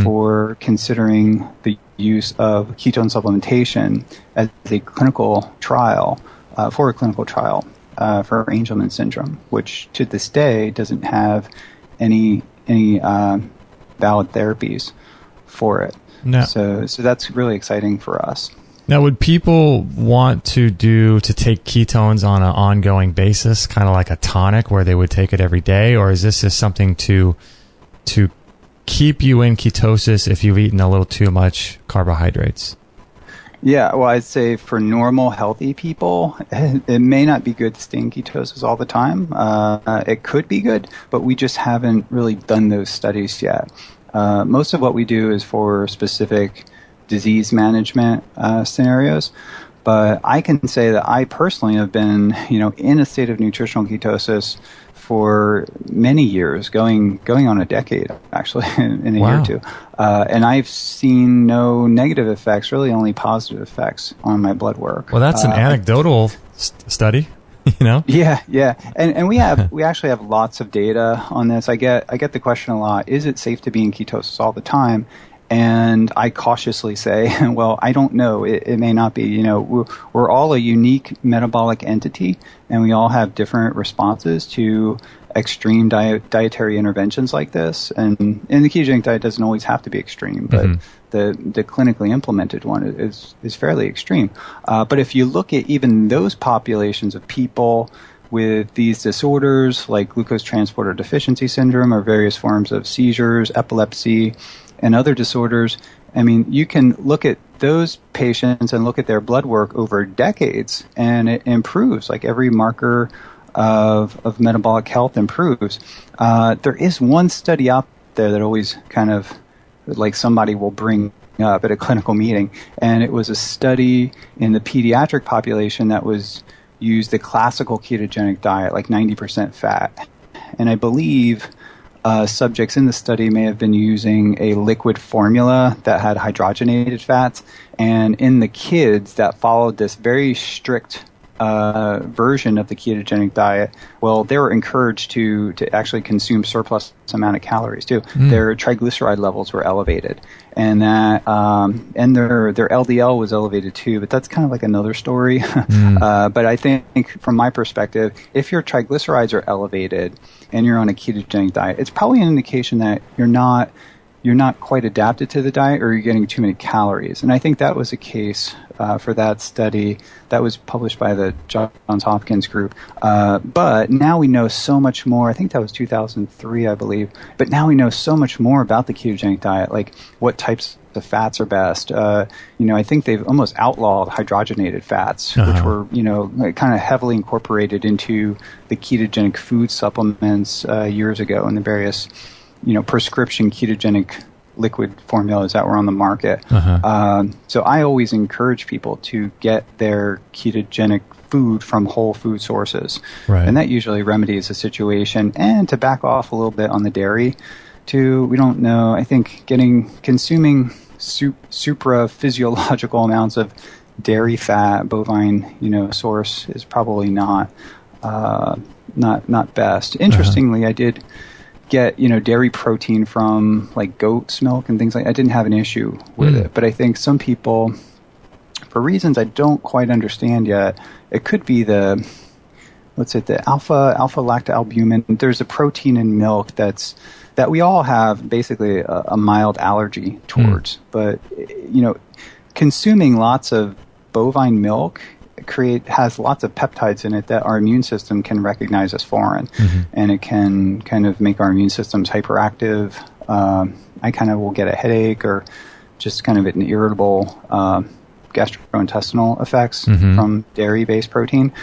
for considering the use of ketone supplementation as a clinical trial, for Angelman syndrome, which to this day doesn't have any valid therapies for it. No. So that's really exciting for us. Now, would people want to take ketones on an ongoing basis, kind of like a tonic where they would take it every day, or is this just something to keep you in ketosis if you've eaten a little too much carbohydrates? Yeah, well, I'd say for normal, healthy people, it may not be good to stay in ketosis all the time. It could be good, but we just haven't really done those studies yet. Most of what we do is for specific disease management scenarios. But I can say that I personally have been, in a state of nutritional ketosis for many years, going on a decade, actually, in a year or two. And I've seen no negative effects, really only positive effects on my blood work. Well, that's an anecdotal study, Yeah. And we actually have lots of data on this. I get the question a lot, is it safe to be in ketosis all the time? And I cautiously say, well, I don't know. It may not be. We're all a unique metabolic entity, and we all have different responses to extreme dietary interventions like this. And the ketogenic diet doesn't always have to be extreme, but the clinically implemented one is fairly extreme. But if you look at even those populations of people with these disorders like glucose transporter deficiency syndrome or various forms of seizures, epilepsy, and other disorders, I mean, you can look at those patients and look at their blood work over decades, and it improves. Like every marker of metabolic health improves. There is one study out there that always kind of like somebody will bring up at a clinical meeting, and it was a study in the pediatric population that was used the classical ketogenic diet, like 90% fat. And I believe subjects in the study may have been using a liquid formula that had hydrogenated fats. And in the kids that followed this very strict version of the ketogenic diet, well, they were encouraged to actually consume surplus amount of calories too. Their triglyceride levels were elevated, and that and their LDL was elevated too. But that's kind of like another story. But I think from my perspective, if your triglycerides are elevated and you're on a ketogenic diet, it's probably an indication that you're not quite adapted to the diet, or you're getting too many calories. And I think that was a case for that study that was published by the Johns Hopkins group. But now we know so much more. I think that was 2003, I believe. But now we know so much more about the ketogenic diet, like what types of fats are best. I think they've almost outlawed hydrogenated fats, which were, kind of heavily incorporated into the ketogenic food supplements years ago in the various prescription ketogenic liquid formulas that were on the market. So I always encourage people to get their ketogenic food from whole food sources. Right. And that usually remedies the situation. And to back off a little bit on the dairy, too, we don't know. I think consuming supra-physiological amounts of dairy fat, bovine, source is probably not best. Interestingly, I did get dairy protein from like goat's milk and things like that. I didn't have an issue with it, but I think some people, for reasons I don't quite understand yet, it could be the alpha lactalbumin. There's a protein in milk that we all have basically a mild allergy towards, but consuming lots of bovine milk has lots of peptides in it that our immune system can recognize as foreign, and it can kind of make our immune systems hyperactive. I kind of will get a headache or just kind of an irritable gastrointestinal effects from dairy-based protein.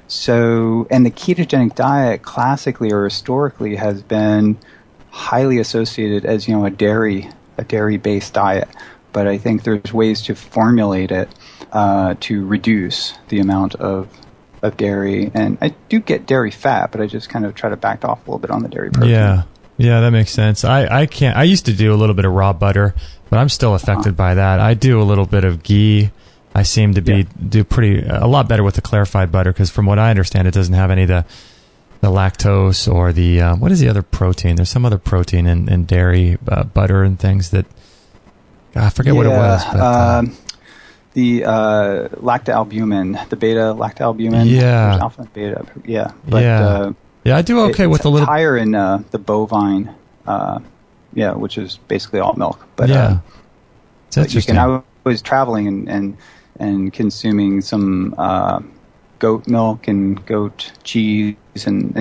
So, and the ketogenic diet classically or historically has been highly associated as a dairy-based diet. But I think there's ways to formulate it to reduce the amount of dairy. And I do get dairy fat, but I just kind of try to back off a little bit on the dairy protein. Yeah, that makes sense. I used to do a little bit of raw butter, but I'm still affected by that. I do a little bit of ghee. I seem to do a lot better with the clarified butter, because from what I understand, it doesn't have any of the lactose or the what is the other protein? There's some other protein in dairy butter and things that I forget what it was. But, the lactalbumin, the beta lactalbumin. Yeah. There's alpha and beta. Yeah. But, I do okay with a little higher in the bovine which is basically all milk. But yeah, it's but interesting. I was traveling and consuming some goat milk and goat cheese, and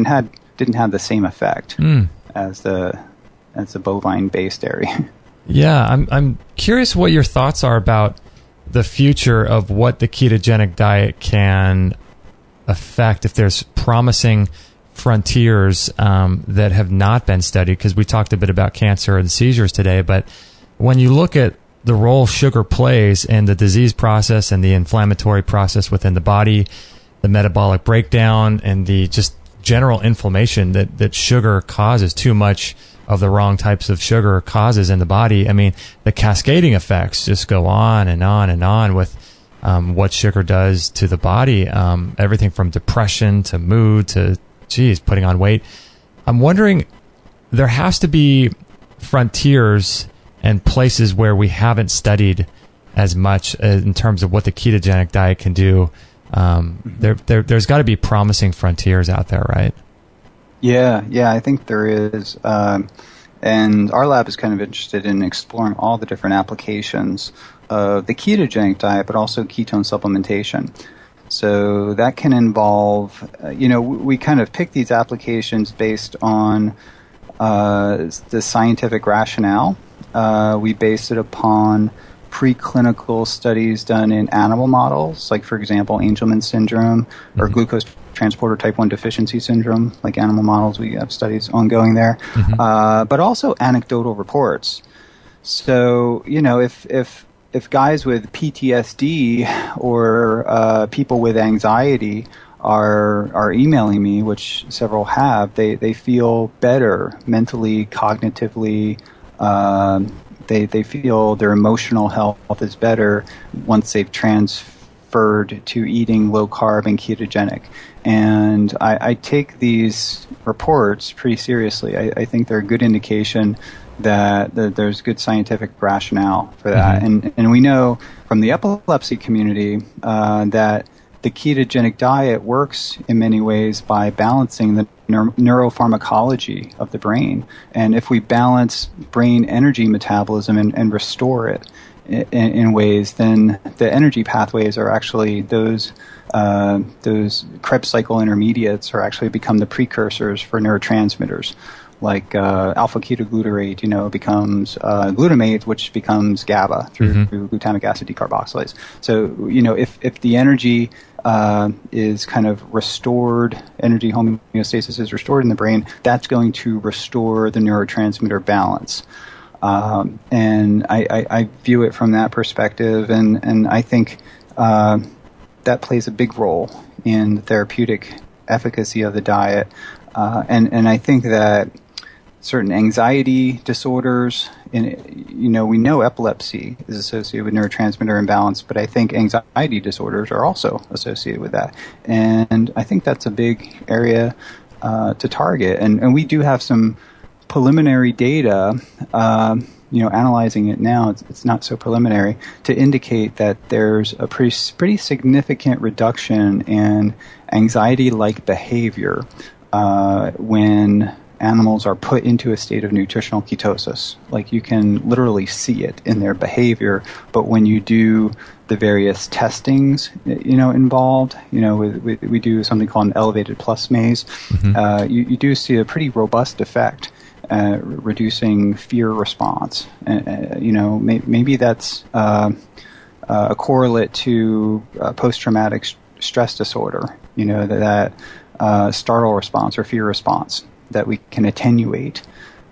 didn't have the same effect as the bovine based dairy. Yeah, I'm curious what your thoughts are about the future of what the ketogenic diet can affect, if there's promising frontiers that have not been studied, because we talked a bit about cancer and seizures today, but when you look at the role sugar plays in the disease process and the inflammatory process within the body, the metabolic breakdown, and the just general inflammation that sugar causes, too much of the wrong types of sugar causes in the body. I mean, the cascading effects just go on and on and on with what sugar does to the body. Everything from depression to mood to, putting on weight. I'm wondering, there has to be frontiers and places where we haven't studied as much in terms of what the ketogenic diet can do. There's got to be promising frontiers out there, right? Yeah, I think there is. And our lab is kind of interested in exploring all the different applications of the ketogenic diet, but also ketone supplementation. So that can involve, we kind of pick these applications based on the scientific rationale. We base it upon preclinical studies done in animal models, like, for example, Angelman syndrome or glucose transporter type 1 deficiency syndrome, like animal models. We have studies ongoing there, but also anecdotal reports. So, if guys with PTSD or people with anxiety are emailing me, which several have, they feel better mentally, cognitively. They feel their emotional health is better once they've transferred to eating low carb and ketogenic. And I take these reports pretty seriously. I think they're a good indication that there's good scientific rationale for that. And we know from the epilepsy community that the ketogenic diet works in many ways by balancing the neuropharmacology of the brain. And if we balance brain energy metabolism and restore it in ways, then the energy pathways are actually those Krebs cycle intermediates are actually become the precursors for neurotransmitters. Like alpha ketoglutarate, becomes glutamate, which becomes GABA through glutamic acid decarboxylase. So, if the energy is kind of restored, energy homeostasis is restored in the brain, that's going to restore the neurotransmitter balance. And I view it from that perspective, and I think that plays a big role in the therapeutic efficacy of the diet. And I think that certain anxiety disorders, we know epilepsy is associated with neurotransmitter imbalance, but I think anxiety disorders are also associated with that. And I think that's a big area to target. And we do have some preliminary data, analyzing it now, it's not so preliminary, to indicate that there's a pretty significant reduction in anxiety-like behavior when animals are put into a state of nutritional ketosis. Like, you can literally see it in their behavior, but when you do the various testings, involved, we do something called an elevated plus maze, you do see a pretty robust effect, reducing fear response. Maybe that's a correlate to post-traumatic stress disorder, that startle response or fear response that we can attenuate.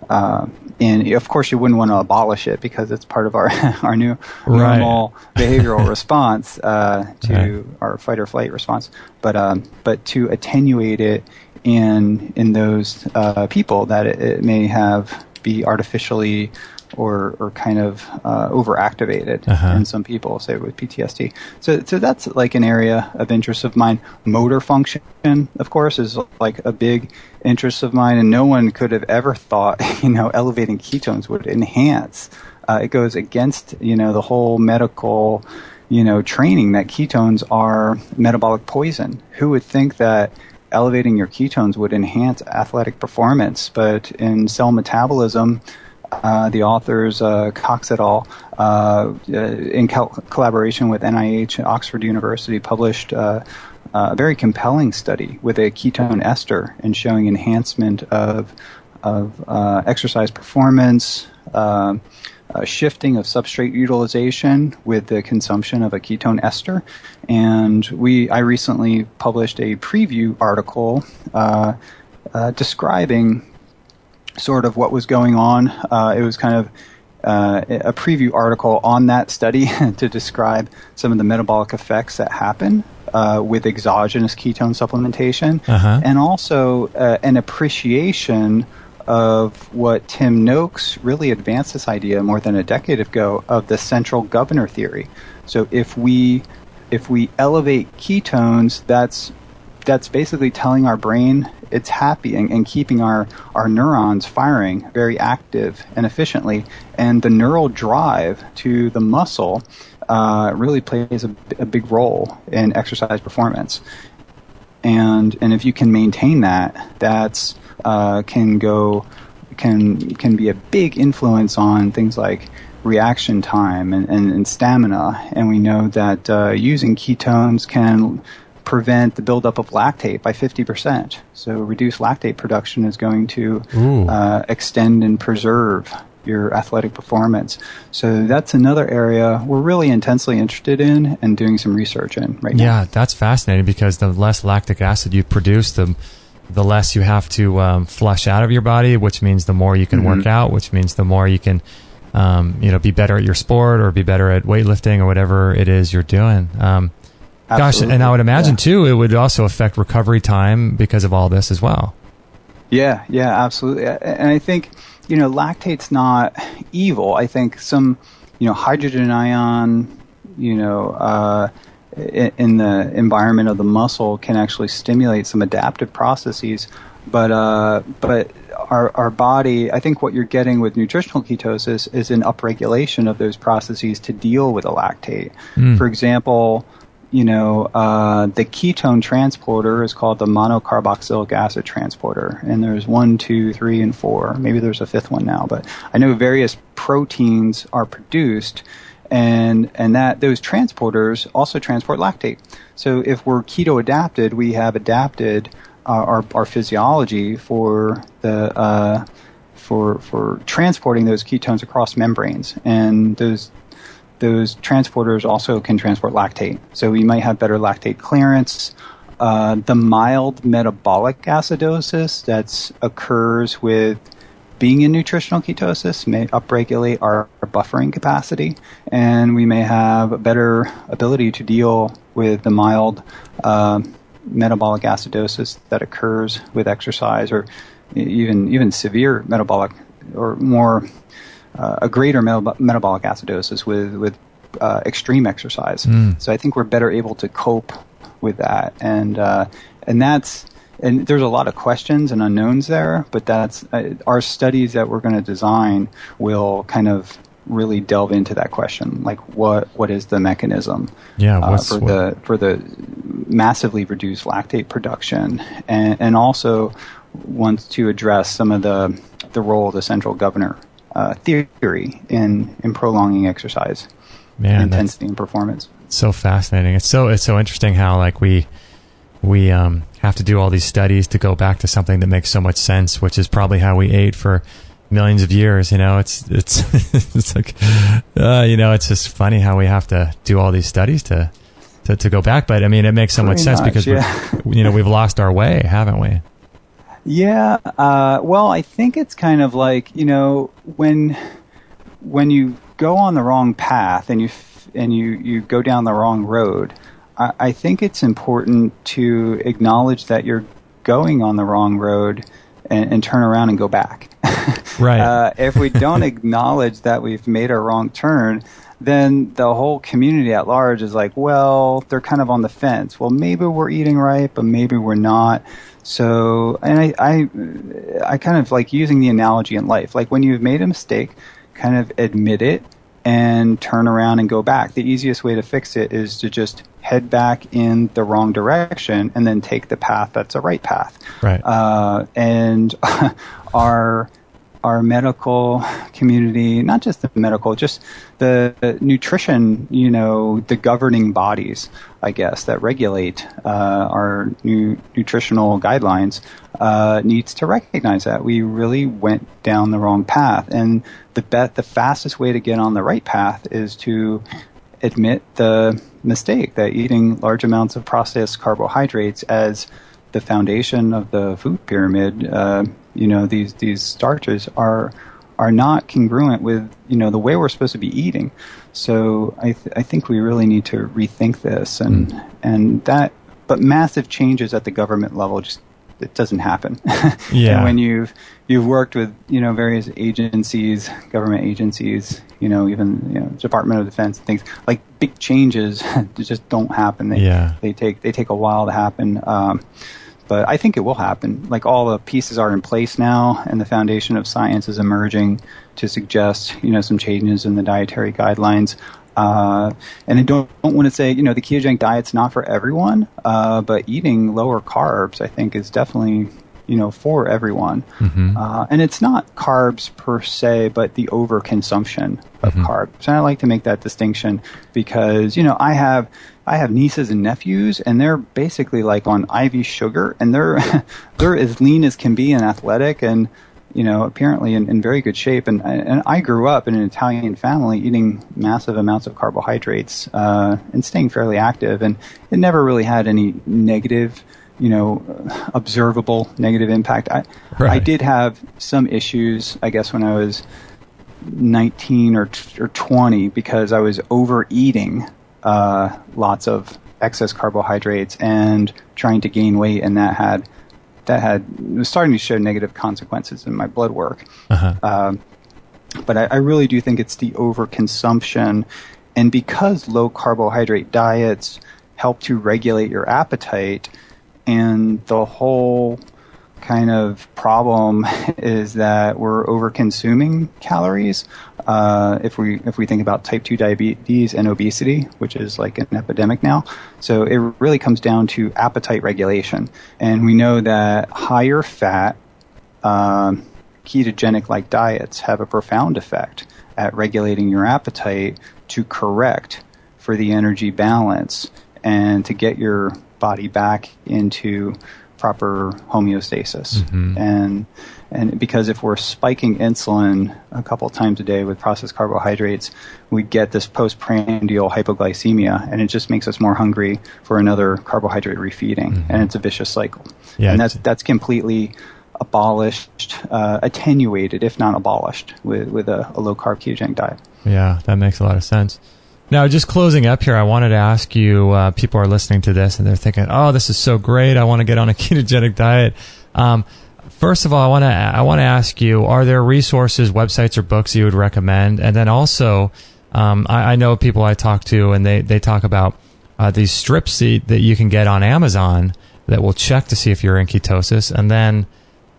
And of course, you wouldn't want to abolish it because it's part of our new normal behavioral response to our fight or flight response. But to attenuate it in those people that it may be artificially or kind of overactivated in some people, say with PTSD. So that's like an area of interest of mine. Motor function, of course, is like a big interest of mine, and no one could have ever thought, elevating ketones would enhance. It goes against, the whole medical, training that ketones are metabolic poison. Who would think that elevating your ketones would enhance athletic performance? But in cell metabolism, The authors, Cox et al., in collaboration with NIH and Oxford University, published a very compelling study with a ketone ester and showing enhancement of exercise performance, shifting of substrate utilization with the consumption of a ketone ester. And I recently published a preview article describing sort of what was going on. It was kind of a preview article on that study to describe some of the metabolic effects that happen with exogenous ketone supplementation, and also an appreciation of what Tim Noakes really advanced this idea more than a decade ago of the central governor theory. So if we elevate ketones, that's basically telling our brain it's happy and keeping our neurons firing very active and efficiently. And the neural drive to the muscle really plays a big role in exercise performance. And if you can maintain that's can be a big influence on things like reaction time and stamina. And we know that using ketones can prevent the buildup of lactate by 50%. So reduced lactate production is going to extend and preserve your athletic performance. So that's another area we're really intensely interested in and doing some research in right now. Yeah, that's fascinating because the less lactic acid you produce, the less you have to flush out of your body, which means the more you can work out, which means the more you can be better at your sport or be better at weightlifting or whatever it is you're doing. Gosh, and I would imagine, too, it would also affect recovery time because of all this as well. Yeah, absolutely. And I think, lactate's not evil. I think some, hydrogen ion, in the environment of the muscle can actually stimulate some adaptive processes. But our body, I think what you're getting with nutritional ketosis is an upregulation of those processes to deal with the lactate. For example, the ketone transporter is called the monocarboxylic acid transporter. And there's 1, 2, 3, and 4. Maybe there's a fifth one now. But I know various proteins are produced, and that those transporters also transport lactate. So if we're keto adapted, we have adapted our physiology for the for transporting those ketones across membranes. And those transporters also can transport lactate. So we might have better lactate clearance. The mild metabolic acidosis that occurs with being in nutritional ketosis may upregulate our buffering capacity, and we may have a better ability to deal with the mild metabolic acidosis that occurs with exercise, or even severe metabolic or more a greater metabolic acidosis with extreme exercise. So I think we're better able to cope with that, and there's a lot of questions and unknowns there, but that's our studies that we're going to design will kind of really delve into that question, like what is the mechanism for the massively reduced lactate production, and also wants to address some of the role of the central governor theory in prolonging exercise intensity and performance. So fascinating. It's so interesting how like we have to do all these studies to go back to something that makes so much sense, which is probably how we ate for millions of years. It's it's like it's just funny how we have to do all these studies to go back. But I mean, it makes so much sense because we've lost our way, haven't we? Yeah. Well, I think it's kind of like, when you go on the wrong path and you go down the wrong road, I think it's important to acknowledge that you're going on the wrong road and turn around and go back. Right. If we don't acknowledge that we've made a wrong turn, then the whole community at large is like, well, they're kind of on the fence. Well, maybe we're eating right, but maybe we're not. So, and I kind of like using the analogy in life. Like when you've made a mistake, kind of admit it and turn around and go back. The easiest way to fix it is to just head back in the wrong direction and then take the path that's a right path. Right. And our our medical community, not just the medical, just the nutrition, the governing bodies, I guess, that regulate our nutritional guidelines, needs to recognize that we really went down the wrong path. And the fastest way to get on the right path is to admit the mistake that eating large amounts of processed carbohydrates as the foundation of the food pyramid, these starches are not congruent with, the way we're supposed to be eating. So I think we really need to rethink this but massive changes at the government level it doesn't happen. Yeah. And when you've worked with, various agencies, government agencies, even, Department of Defense, things like big changes just don't happen. They take a while to happen. But I think it will happen. Like, all the pieces are in place now, and the foundation of science is emerging to suggest, some changes in the dietary guidelines. And I don't want to say, the ketogenic diet's not for everyone, but eating lower carbs, I think, is definitely, for everyone. Mm-hmm. And it's not carbs per se, but the overconsumption of carbs. And I like to make that distinction because, I have nieces and nephews, and they're basically like on IV sugar, and they're as lean as can be and athletic, and apparently in very good shape. And I grew up in an Italian family eating massive amounts of carbohydrates and staying fairly active, and it never really had any negative, observable negative impact. I did have some issues, I guess, when I was 19 or 20 because I was overeating lots of excess carbohydrates and trying to gain weight, and that was starting to show negative consequences in my blood work. But I really do think it's the overconsumption, and because low carbohydrate diets help to regulate your appetite, and the whole kind of problem is that we're over-consuming calories. If we think about type 2 diabetes and obesity, which is like an epidemic now. So it really comes down to appetite regulation. And we know that higher fat, ketogenic-like diets have a profound effect at regulating your appetite to correct for the energy balance and to get your body back into proper homeostasis. And because if we're spiking insulin a couple times a day with processed carbohydrates, we get this postprandial hypoglycemia, and it just makes us more hungry for another carbohydrate refeeding, and it's a vicious cycle. Yeah, and that's completely abolished, attenuated, if not abolished, with a low-carb ketogenic diet. Yeah, that makes a lot of sense. Now, just closing up here, I wanted to ask you, people are listening to this and they're thinking, oh, this is so great, I want to get on a ketogenic diet. First of all, I want to ask you, are there resources, websites, or books you would recommend? And then also, I know people I talk to, and they talk about these strips that you can get on Amazon that will check to see if you're in ketosis. And then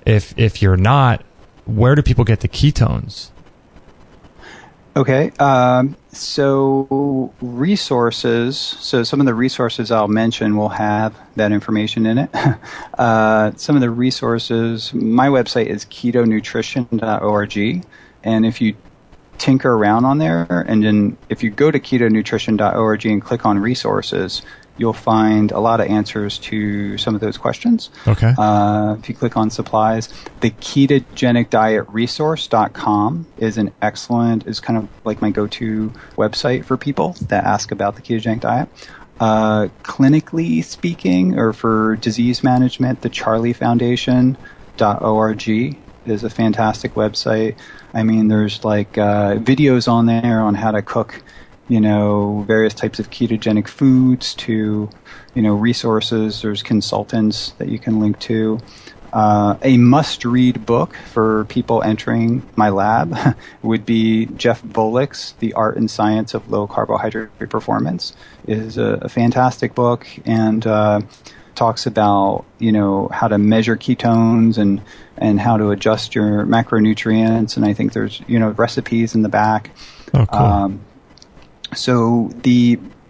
if you're not, where do people get the ketones? Okay, so resources. So some of the resources I'll mention will have that information in it. Some of the resources, my website is ketonutrition.org, and if you tinker around on there, and then if you go to ketonutrition.org and click on resources, you'll find a lot of answers to some of those questions. Okay. If you click on supplies, the ketogenicdietresource.com is kind of like my go-to website for people that ask about the ketogenic diet. Clinically speaking, or for disease management, the Charlee Foundation.org is a fantastic website. I mean, there's like videos on there on how to cook various types of ketogenic foods to, resources. There's consultants that you can link to. A must-read book for people entering my lab would be Jeff Volek's The Art and Science of Low Carbohydrate Performance. It is a fantastic book, and talks about, how to measure ketones and how to adjust your macronutrients. And I think there's, recipes in the back. Oh, cool. So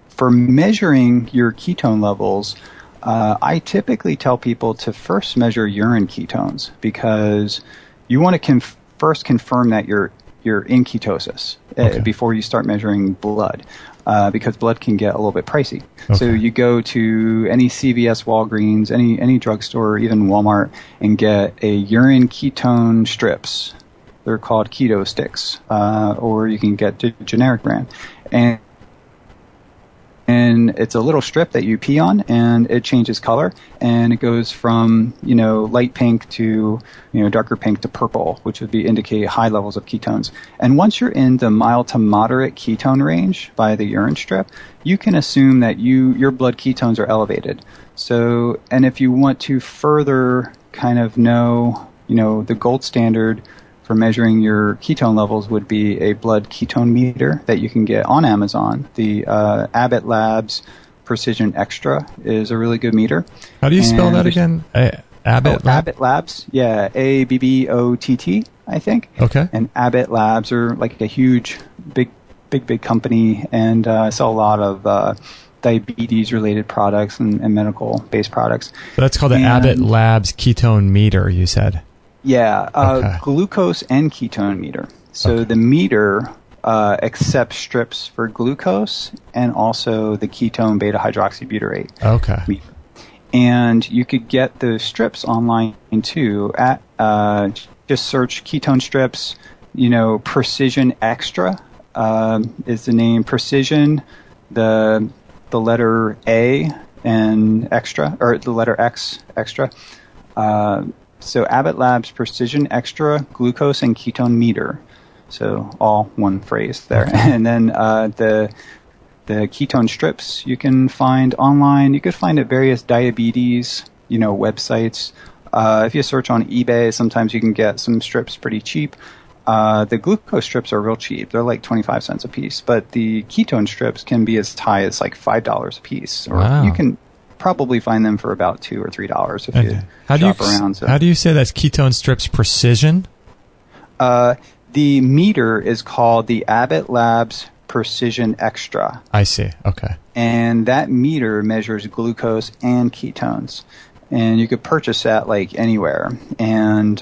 for measuring your ketone levels, I typically tell people to first measure urine ketones, because you want to first confirm that you're in ketosis before you start measuring blood, because blood can get a little bit pricey. Okay. So you go to any CVS, Walgreens, any drugstore, or even Walmart, and get a urine ketone strips. They're called keto sticks, or you can get the generic brand. And it's a little strip that you pee on, and it changes color, and it goes from, light pink to, darker pink to purple, which would indicate high levels of ketones. And once you're in the mild to moderate ketone range by the urine strip, you can assume that your blood ketones are elevated. So, and if you want to further kind of know, the gold standard for measuring your ketone levels would be a blood ketone meter that you can get on Amazon. The Abbott Labs Precision Extra is a really good meter. How do you spell that again? Abbott Labs? Abbott Labs, yeah, ABBOTT, I think. Okay. And Abbott Labs are like a huge, big company, and sell a lot of diabetes-related products and medical-based products. So that's called the Abbott Labs Ketone Meter, you said? Yeah, okay. Glucose and ketone meter. So the meter accepts strips for glucose and also the ketone beta hydroxybutyrate. Okay. Meter. And you could get those strips online too. Just search ketone strips. Precision Extra is the name. Precision, the letter A and extra, or the letter X, extra. So Abbott Labs Precision Extra Glucose and Ketone Meter. So all one phrase there. Okay. And then the ketone strips you can find online. You could find at various diabetes, websites. If you search on eBay, sometimes you can get some strips pretty cheap. The glucose strips are real cheap. They're like 25 cents a piece. But the ketone strips can be as high as like $5 a piece. Or wow. You can probably find them for about $2 or $3 if you shop around. So. How do you say that's ketone strips precision? The meter is called the Abbott Labs Precision Extra. I see. Okay. And that meter measures glucose and ketones. And you could purchase that like anywhere. And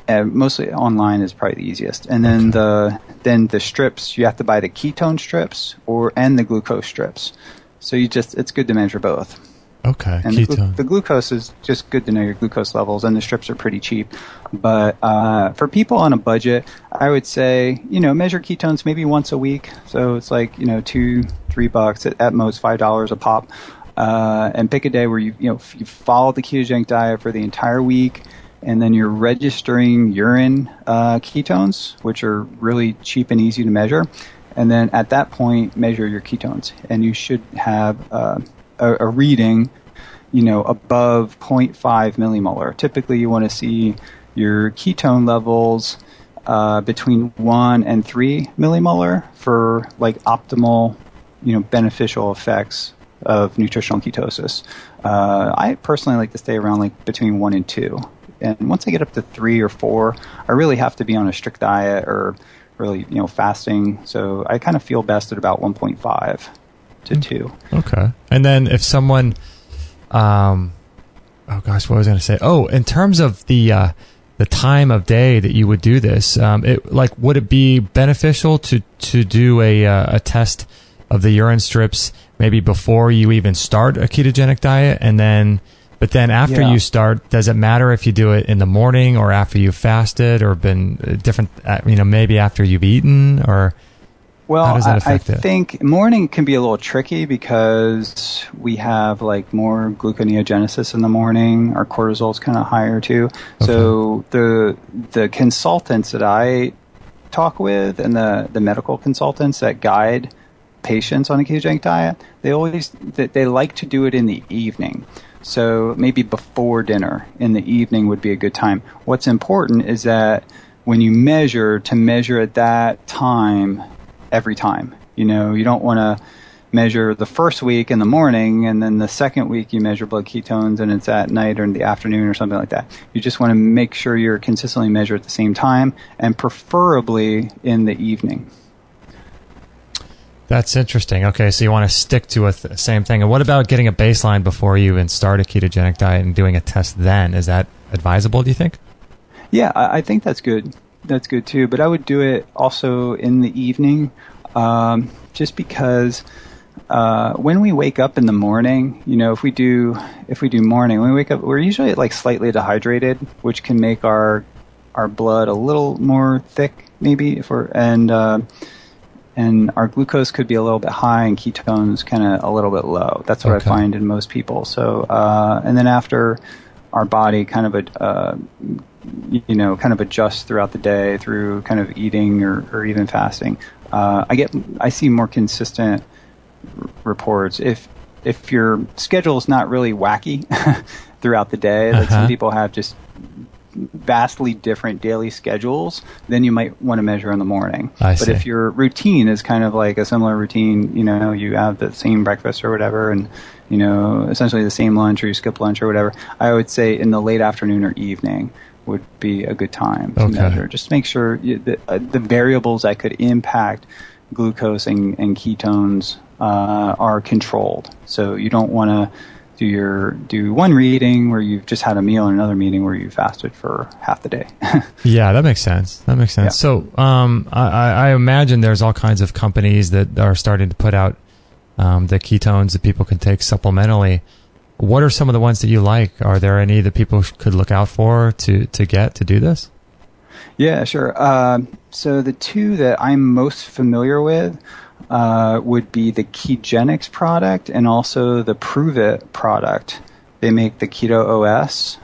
mostly online is probably the easiest. And then the strips, you have to buy the ketone strips and the glucose strips. So it's good to measure both. Okay, and the glucose is just good to know your glucose levels, and the strips are pretty cheap. But for people on a budget, I would say, measure ketones maybe once a week. So it's like, $2-3 at most $5 a pop. And pick a day where you follow the ketogenic diet for the entire week, and then you're registering urine ketones, which are really cheap and easy to measure. And then at that point, measure your ketones, and you should have a reading, above 0.5 millimolar. Typically, you want to see your ketone levels between 1 and 3 millimolar for like optimal, beneficial effects of nutritional ketosis. I personally like to stay around like between 1 and 2. And once I get up to 3 or 4, I really have to be on a strict diet or really, fasting. So I kind of feel best at about 1.5 to 2. Okay. And then if someone, what was I going to say? Oh, in terms of the time of day that you would do this, would it be beneficial to do a test of the urine strips maybe before you even start a ketogenic diet, but then after you start, does it matter if you do it in the morning or after you've fasted or been different, maybe after you've eaten, or how does that affect it? I think morning can be a little tricky because we have like more gluconeogenesis in the morning. Our cortisol is kind of higher too. Okay. So the consultants that I talk with and the medical consultants that guide patients on a ketogenic diet, they like to do it in the evening. So maybe before dinner in the evening would be a good time. What's important is that when you measure, to measure at that time every time. You don't want to measure the first week in the morning and then the second week you measure blood ketones and it's at night or in the afternoon or something like that. You just want to make sure you're consistently measured at the same time and preferably in the evening. That's interesting. Okay, so you want to stick to the same thing. And what about getting a baseline before you even start a ketogenic diet and doing a test then? Is that advisable, do you think? Yeah, I think that's good. That's good too. But I would do it also in the evening, just because when we wake up in the morning, if we do morning, when we wake up, we're usually like slightly dehydrated, which can make our blood a little more thick, maybe, and our glucose could be a little bit high and ketones kind of a little bit low. That's what I find in most people. So, and then after our body kind of adjusts throughout the day through kind of eating or even fasting, I see more consistent reports. If your schedule is not really wacky throughout the day, like some people have just vastly different daily schedules, then you might want to measure in the morning. But if your routine is kind of like a similar routine, you have the same breakfast or whatever, and essentially the same lunch, or you skip lunch or whatever, I would say in the late afternoon or evening would be a good time to measure. Just make sure the variables that could impact glucose and ketones are controlled. So you don't want to do one reading where you've just had a meal and another meeting where you fasted for half the day. Yeah, that makes sense. Yeah. So I imagine there's all kinds of companies that are starting to put out the ketones that people can take supplementally. What are some of the ones that you like? Are there any that people could look out for to do this? Yeah, sure. So the two that I'm most familiar with would be the Ketogenic product and also the Prove It product. They make the Keto OS,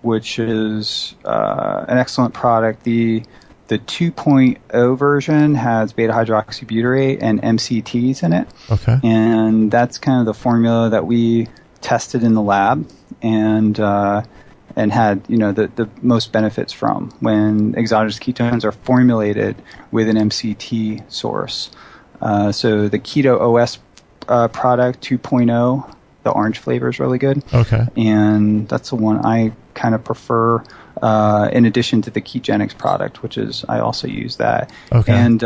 which is an excellent product. The 2.0 version has beta-hydroxybutyrate and MCTs in it. Okay. And that's kind of the formula that we tested in the lab and had the most benefits from when exogenous ketones are formulated with an MCT source. So the Keto OS product 2.0, the orange flavor is really good. Okay. And that's the one I kind of prefer in addition to the Ketogenic product, which is I also use that. Okay. And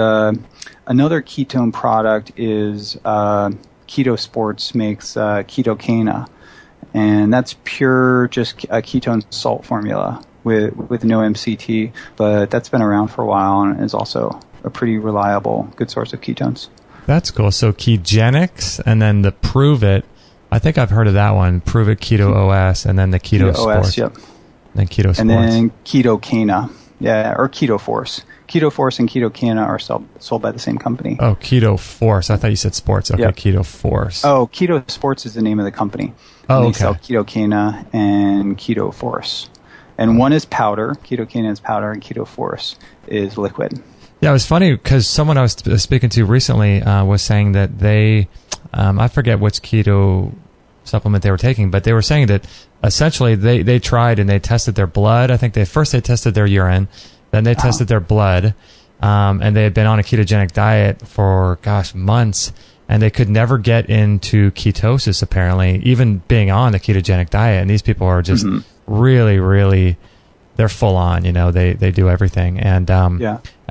another ketone product is Keto Sports makes Ketocana. And that's pure just a ketone salt formula with no MCT, but that's been around for a while and is also a pretty reliable, good source of ketones. That's cool. So Ketogenics and then the Prove It. I think I've heard of that one. Prove It Keto OS and then the Keto Sports. Yep. And then Keto Sports. And then Ketocana. Yeah, or Keto Force. Keto Force and Ketocana are sold by the same company. Oh, Keto Force. I thought you said sports. Okay, yep. Keto Force. Oh, Keto Sports is the name of the company. And they sell Ketocana and Keto Force. And one is powder. Ketocana is powder and Keto Force is liquid. Yeah, it was funny because someone I was speaking to recently was saying that they, I forget which keto supplement they were taking, but they were saying that essentially they tried and they tested their blood. I think they tested their urine, then they tested their blood, and they had been on a ketogenic diet for, months, and they could never get into ketosis, apparently, even being on the ketogenic diet. And these people are just really, really, they're full on, they do everything. And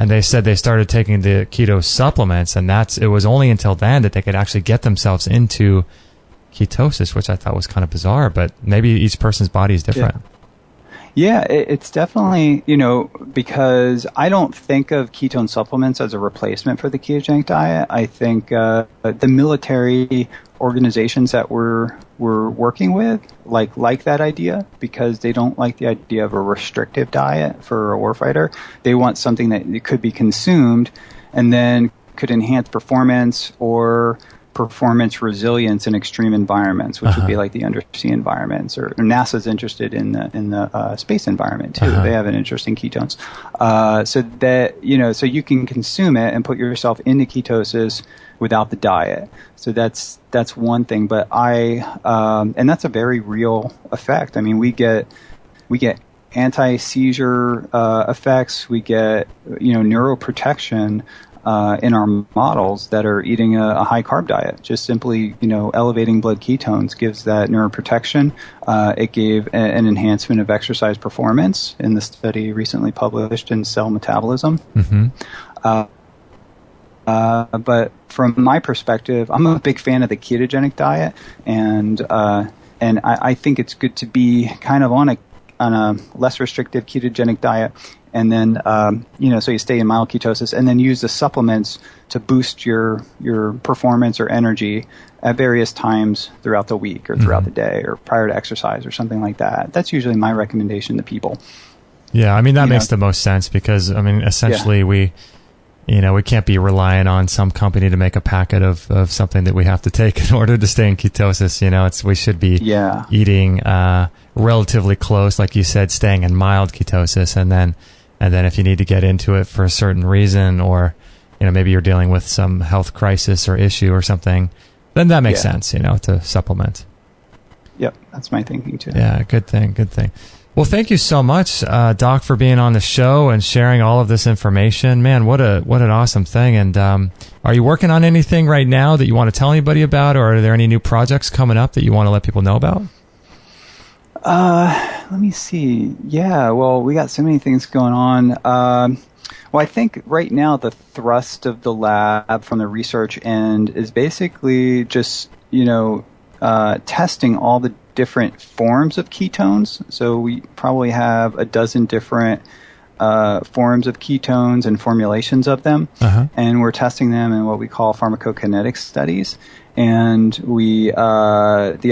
and they said they started taking the keto supplements, and it was only until then that they could actually get themselves into ketosis, which I thought was kind of bizarre, but maybe each person's body is different. Yeah, it's definitely, because I don't think of ketone supplements as a replacement for the ketogenic diet. I think the military organizations that we're working with like that idea because they don't like the idea of a restrictive diet for a warfighter. They want something that could be consumed and then could enhance performance or performance resilience in extreme environments, which would be like the undersea environments, or NASA's interested in the space environment too. They have an interest in ketones, so that so you can consume it and put yourself into ketosis without the diet. So that's one thing. But and that's a very real effect. I mean, we get anti-seizure effects. We get neuroprotection in our models that are eating a high carb diet. Just simply, elevating blood ketones gives that neuroprotection. It gave an enhancement of exercise performance in the study recently published in Cell Metabolism. But from my perspective, I'm a big fan of the ketogenic diet, and I think it's good to be kind of on on a less restrictive ketogenic diet, and then so you stay in mild ketosis, and then use the supplements to boost your performance or energy at various times throughout the week or throughout the day or prior to exercise or something like that. That's usually my recommendation to people. Yeah, I mean, that makes the most sense because, I mean, essentially we can't be relying on some company to make a packet of something that we have to take in order to stay in ketosis. We should be eating relatively close, like you said, staying in mild ketosis, and then if you need to get into it for a certain reason, or maybe you're dealing with some health crisis or issue or something, then that makes sense, to supplement. Yep, that's my thinking too. Yeah, good thing. Well, thank you so much, Doc, for being on the show and sharing all of this information. Man, what an awesome thing. And are you working on anything right now that you want to tell anybody about, or are there any new projects coming up that you want to let people know about? Let me see. Yeah, well, we got so many things going on. Well, I think right now the thrust of the lab from the research end is basically just, testing all the different forms of ketones. So we probably have a dozen different forms of ketones and formulations of them. And we're testing them in what we call pharmacokinetic studies. And the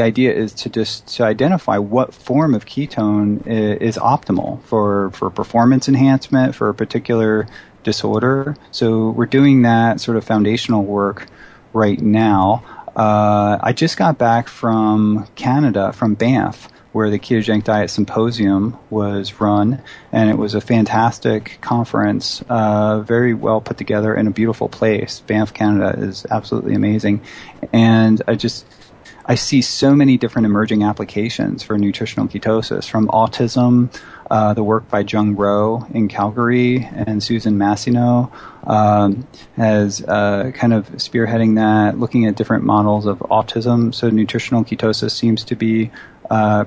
idea is to identify what form of ketone is optimal for performance enhancement for a particular disorder. So we're doing that sort of foundational work right now. I just got back from Canada, from Banff, where the Ketogenic Diet Symposium was run, and it was a fantastic conference, very well put together in a beautiful place. Banff, Canada is absolutely amazing. And I see so many different emerging applications for nutritional ketosis, from autism, the work by Jung Roh in Calgary and Susan Massino as kind of spearheading that, looking at different models of autism. So nutritional ketosis seems to be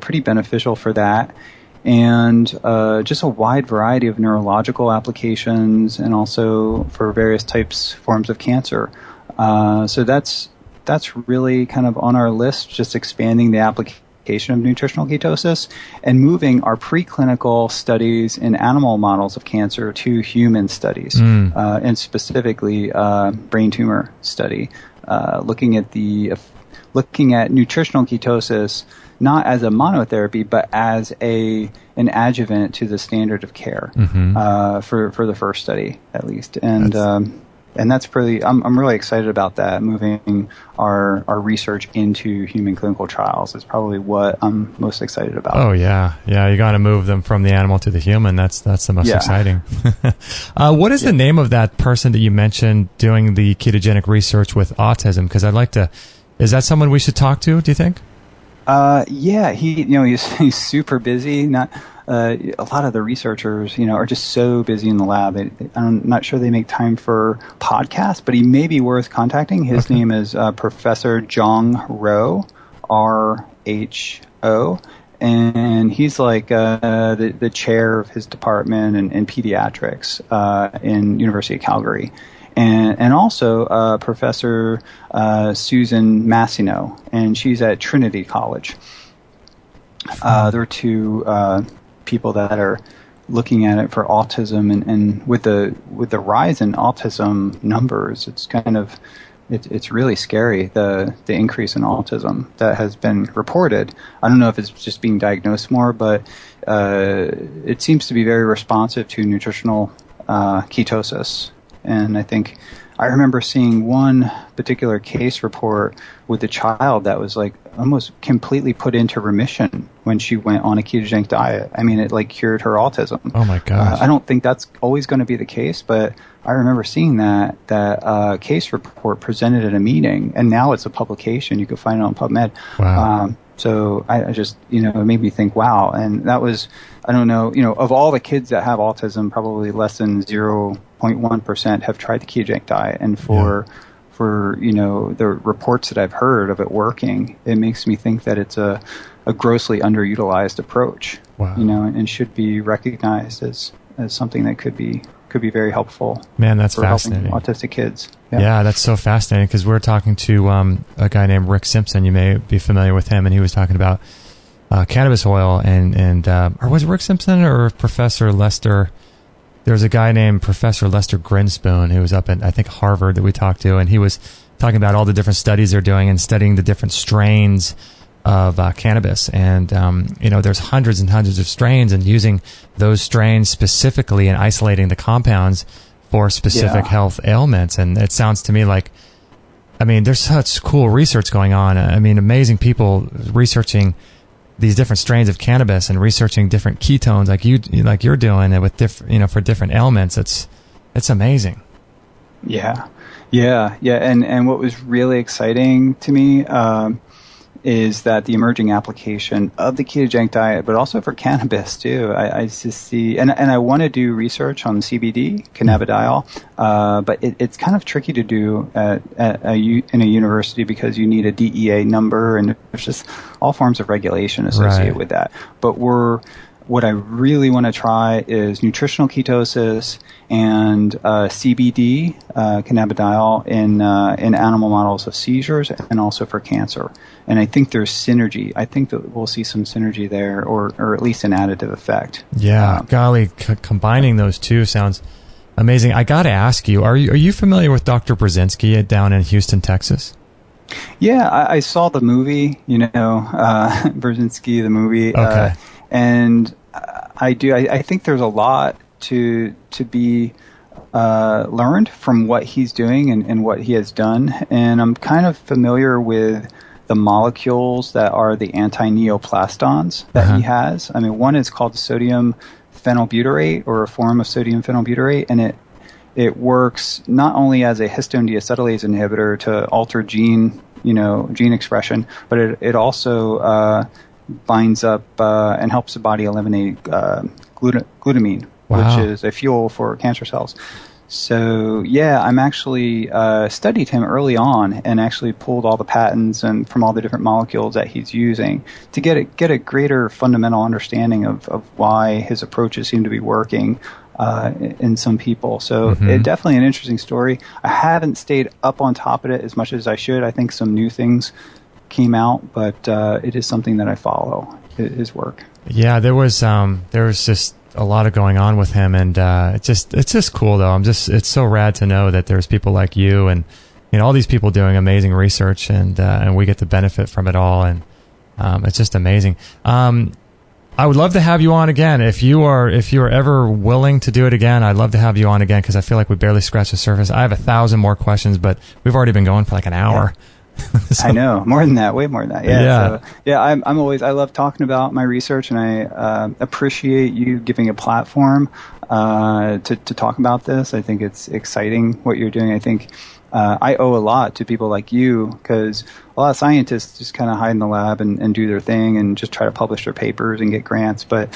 pretty beneficial for that. And just a wide variety of neurological applications, and also for various forms of cancer. So that's really kind of on our list, just expanding the application of nutritional ketosis and moving our preclinical studies in animal models of cancer to human studies, and specifically brain tumor study, looking at nutritional ketosis not as a monotherapy, but as an adjuvant to the standard of care for the first study, at least. And that's pretty. I'm really excited about that. Moving our research into human clinical trials is probably what I'm most excited about. Oh yeah. You got to move them from the animal to the human. That's the most exciting. What is the name of that person that you mentioned doing the ketogenic research with autism? Because I'd like to. Is that someone we should talk to? Do you think? He's super busy. Not a lot of the researchers, are just so busy in the lab. I'm not sure they make time for podcasts, but he may be worth contacting. His name is Professor Jung Roh, R-H-O, and he's like the chair of his department in pediatrics in University of Calgary. And also Professor Susan Massino, and she's at Trinity College. There are two people that are looking at it for autism, and with the rise in autism numbers, it's really scary, the increase in autism that has been reported. I don't know if it's just being diagnosed more, but it seems to be very responsive to nutritional ketosis. And I remember seeing one particular case report with a child that was like almost completely put into remission when she went on a ketogenic diet. I mean, it like cured her autism. Oh my gosh. I don't think that's always going to be the case, but I remember seeing that case report presented at a meeting, and now it's a publication. You can find it on PubMed. Wow. So I just, it made me think, wow. And that was, I don't know, of all the kids that have autism, probably less than 0.1% have tried the ketogenic diet. And for the reports that I've heard of it working, it makes me think that it's a grossly underutilized approach. Wow. And should be recognized as something that could be very helpful. Man, that's fascinating. Autistic kids. Yeah, that's so fascinating, because we're talking to a guy named Rick Simpson. You may be familiar with him, and he was talking about cannabis oil, and or was it Rick Simpson or Professor Lester? There was a guy named Professor Lester Grinspoon who was up at, I think, Harvard that we talked to, and he was talking about all the different studies they're doing and studying the different strains of cannabis. And, there's hundreds and hundreds of strains, and using those strains specifically and isolating the compounds for specific health ailments. And it sounds to me like, there's such cool research going on. Amazing people researching these different strains of cannabis and researching different ketones like you're doing it with for different ailments. It's amazing. Yeah. And what was really exciting to me is that the emerging application of the ketogenic diet, but also for cannabis too. I just see, and I want to do research on CBD, cannabidiol, but it's kind of tricky to do in a university because you need a DEA number, and there's just all forms of regulation associated with that. But what I really want to try is nutritional ketosis and CBD, cannabidiol, in animal models of seizures and also for cancer. And I think there's synergy. I think that we'll see some synergy there, or at least an additive effect. Yeah, golly, combining those two sounds amazing. I got to ask you, are you familiar with Dr. Brzezinski down in Houston, Texas? Yeah, I saw the movie, Brzezinski, the movie. Okay. And I do. I think there's a lot to be learned from what he's doing and what he has done. And I'm kind of familiar with the molecules that are the anti-neoplastones that he has. One is called sodium phenylbutyrate, or a form of sodium phenylbutyrate, and it works not only as a histone deacetylase inhibitor to alter gene expression, but it also binds up and helps the body eliminate glutamine, which is a fuel for cancer cells. So I'm actually studied him early on and actually pulled all the patents and from all the different molecules that he's using to get a greater fundamental understanding of why his approaches seem to be working in some people. So it's definitely an interesting story. I haven't stayed up on top of it as much as I should. I think some new things came out, but it is something that I follow, his work. Yeah, there was just a lot of going on with him, and it's just cool though. It's so rad to know that there's people like you and all these people doing amazing research, and we get to benefit from it all, and it's just amazing. I would love to have you on again if you are ever willing to do it again. I'd love to have you on again because I feel like we barely scratched the surface. I have 1,000 more questions, but we've already been going for like an hour. Yeah. So, I know, more than that, way more than that. I love talking about my research, and I appreciate you giving a platform to talk about this. I think it's exciting what you're doing. I think I owe a lot to people like you, because a lot of scientists just kind of hide in the lab and do their thing and just try to publish their papers and get grants. But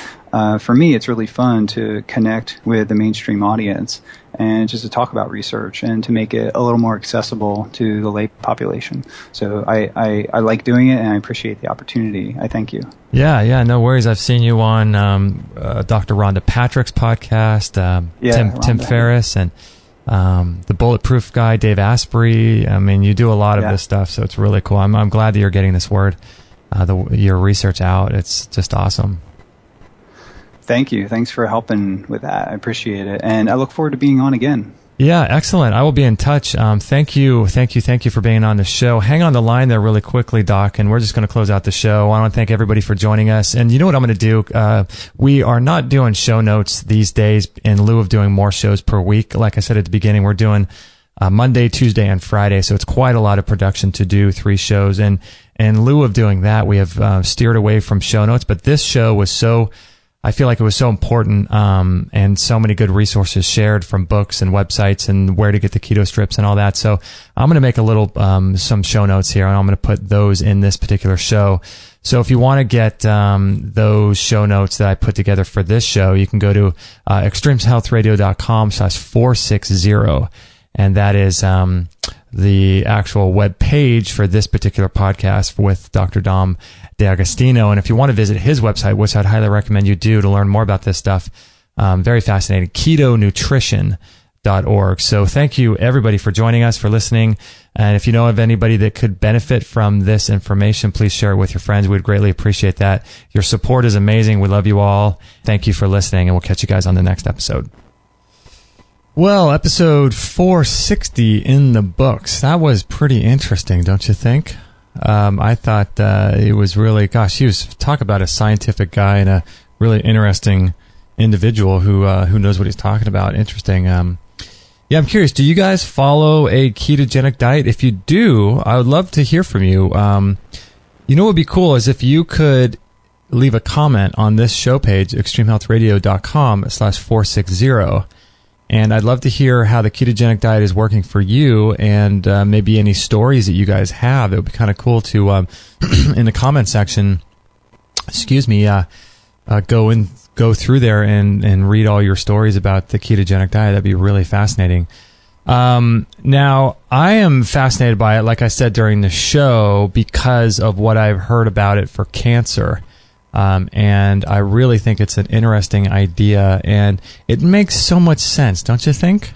for me, it's really fun to connect with the mainstream audience and just to talk about research and to make it a little more accessible to the lay population. So I like doing it, and I appreciate the opportunity. I thank you. Yeah, no worries. I've seen you on Dr. Rhonda Patrick's podcast, Tim Ferriss, and the Bulletproof guy, Dave Asprey. You do a lot of this stuff, so it's really cool. I'm glad that you're getting this word, your research out. It's just awesome. Thank you. Thanks for helping with that. I appreciate it. And I look forward to being on again. Yeah, excellent. I will be in touch. Thank you for being on the show. Hang on the line there really quickly, Doc, and we're just going to close out the show. I want to thank everybody for joining us. And you know what I'm going to do? We are not doing show notes these days in lieu of doing more shows per week. Like I said at the beginning, we're doing Monday, Tuesday, and Friday, so it's quite a lot of production to do 3 shows. And in lieu of doing that, we have steered away from show notes. But this show was I feel like it was so important, and so many good resources shared from books and websites and where to get the keto strips and all that. So I'm going to make a little, some show notes here, and I'm going to put those in this particular show. So if you want to get those show notes that I put together for this show, you can go to extremeshealthradio.com/460. And that is the actual web page for this particular podcast with Dr. Dom D'Agostino. And if you want to visit his website, which I'd highly recommend you do to learn more about this stuff, very fascinating, ketonutrition.com. org. So thank you everybody for joining us, for listening. And if you know of anybody that could benefit from this information, please share it with your friends. We'd greatly appreciate that. Your support is amazing. We love you all. Thank you for listening, and we'll catch you guys on the next episode. Well, episode 460 in the books. That was pretty interesting, don't you think? I thought it was really, he was talk about a scientific guy and a really interesting individual who knows what he's talking about. Interesting. Yeah, I'm curious. Do you guys follow a ketogenic diet? If you do, I would love to hear from you. You know what would be cool is if you could leave a comment on this show page, extremehealthradio.com/460. And I'd love to hear how the ketogenic diet is working for you, and maybe any stories that you guys have. It would be kind of cool to, in the comment section, go through there and read all your stories about the ketogenic diet. That'd be really fascinating. Now, I am fascinated by it, like I said during the show, because of what I've heard about it for cancer. And I really think it's an interesting idea, and it makes so much sense, don't you think?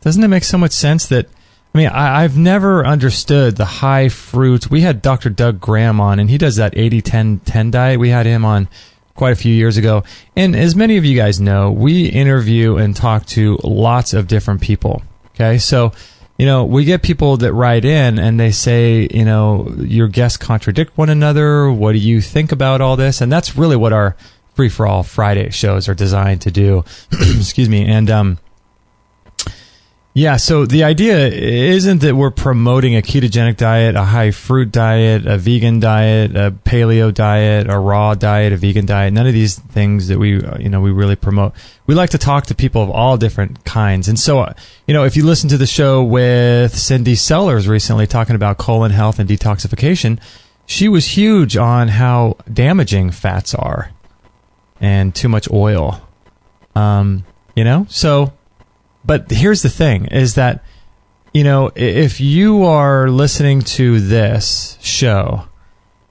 Doesn't it make so much sense that, I've never understood the high fruit. We had Dr. Doug Graham on, and he does that 80-10-10 diet. We had him on quite a few years ago. And as many of you guys know, we interview and talk to lots of different people. Okay, so, we get people that write in and they say, your guests contradict one another. What do you think about all this? And that's really what our Free for All Friday shows are designed to do. Excuse me. And, yeah, so the idea isn't that we're promoting a ketogenic diet, a high fruit diet, a vegan diet, a paleo diet, a raw diet, a vegan diet. None of these things that we really promote. We like to talk to people of all different kinds. And so, if you listen to the show with Cindy Sellers recently talking about colon health and detoxification, she was huge on how damaging fats are and too much oil. So... But here's the thing, is that, if you are listening to this show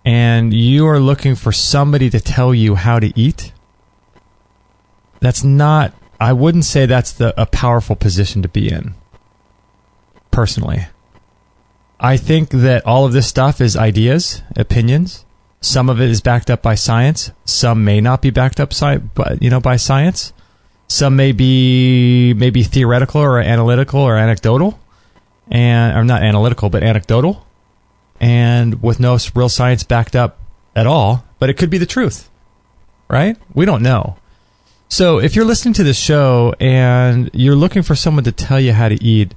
and you are looking for somebody to tell you how to eat, I wouldn't say that's a powerful position to be in, personally. I think that all of this stuff is ideas, opinions. Some of it is backed up by science. Some may not be backed up by science. Some may be maybe theoretical or analytical or anecdotal, or not analytical, but anecdotal, and with no real science backed up at all. But it could be the truth, right? We don't know. So if you're listening to this show and you're looking for someone to tell you how to eat,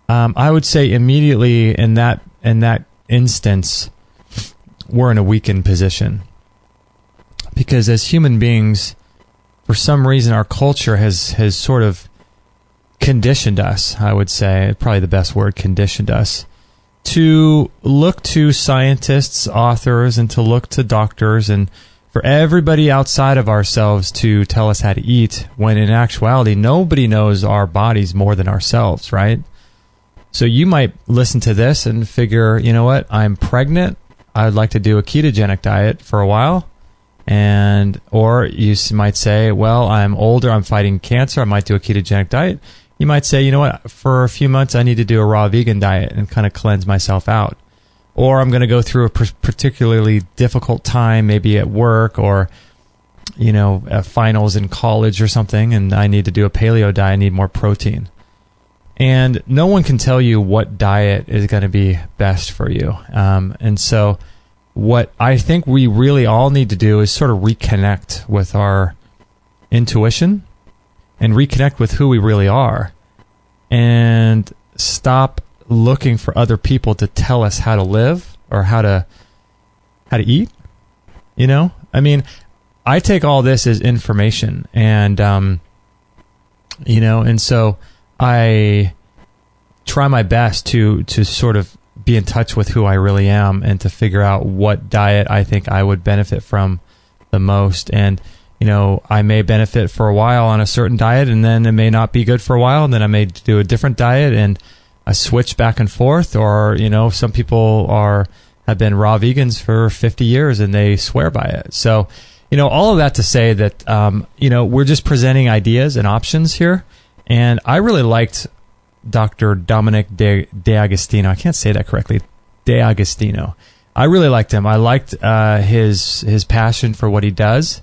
I would say immediately in that instance, we're in a weakened position, because as human beings, for some reason, our culture has sort of conditioned us, I would say, probably the best word, conditioned us, to look to scientists, authors, and to look to doctors, and for everybody outside of ourselves to tell us how to eat, when in actuality, nobody knows our bodies more than ourselves, right? So you might listen to this and figure, you know what, I'm pregnant, I would like to do a ketogenic diet for a while. Or you might say, well, I'm older, I'm fighting cancer, I might do a ketogenic diet. You might say, you know what, for a few months I need to do a raw vegan diet and kind of cleanse myself out. Or I'm going to go through a particularly difficult time, maybe at work or, finals in college or something, and I need to do a paleo diet, I need more protein. And no one can tell you what diet is going to be best for you. And so what I think we really all need to do is sort of reconnect with our intuition and reconnect with who we really are, and stop looking for other people to tell us how to live or how to eat. I take all this as information, and and so I try my best to sort of be in touch with who I really am, and to figure out what diet I think I would benefit from the most. And, I may benefit for a while on a certain diet, and then it may not be good for a while, and then I may do a different diet, and I switch back and forth. Or, some people have been raw vegans for 50 years and they swear by it. So, all of that to say that, we're just presenting ideas and options here. And I really liked Dr. Dominic D'Agostino. I can't say that correctly. D'Agostino. I really liked him. I liked his passion for what he does.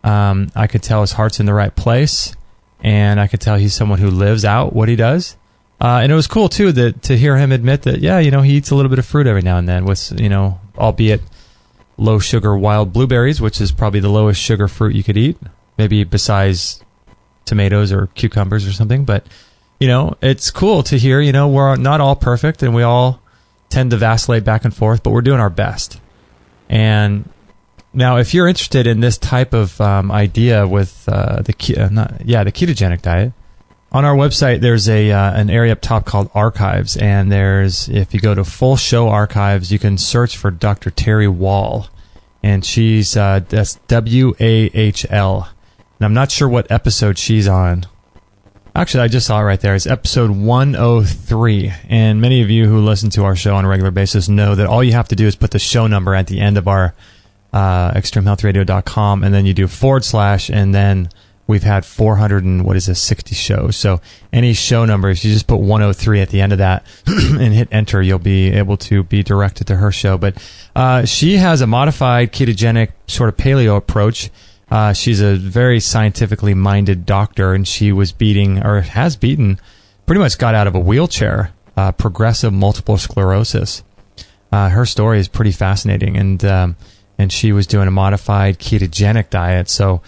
I could tell his heart's in the right place, and I could tell he's someone who lives out what he does. And it was cool too to hear him admit that, yeah, he eats a little bit of fruit every now and then with, albeit low sugar wild blueberries, which is probably the lowest sugar fruit you could eat, maybe besides tomatoes or cucumbers or something. But it's cool to hear. We're not all perfect, and we all tend to vacillate back and forth, but we're doing our best. And now, if you're interested in this type of idea with the ketogenic diet, on our website there's an area up top called Archives, and if you go to Full Show Archives, you can search for Dr. Terry Wall, and she's that's WAHL, and I'm not sure what episode she's on. Actually, I just saw it right there. It's episode 103. And many of you who listen to our show on a regular basis know that all you have to do is put the show number at the end of our extremehealthradio.com, and then you do / and then we've had 60 shows. So any show number, if you just put 103 at the end of that and hit enter, you'll be able to be directed to her show. But she has a modified ketogenic sort of paleo approach. She's a very scientifically minded doctor, and she has beaten, pretty much got out of a wheelchair, progressive multiple sclerosis. Her story is pretty fascinating, and she was doing a modified ketogenic diet. So,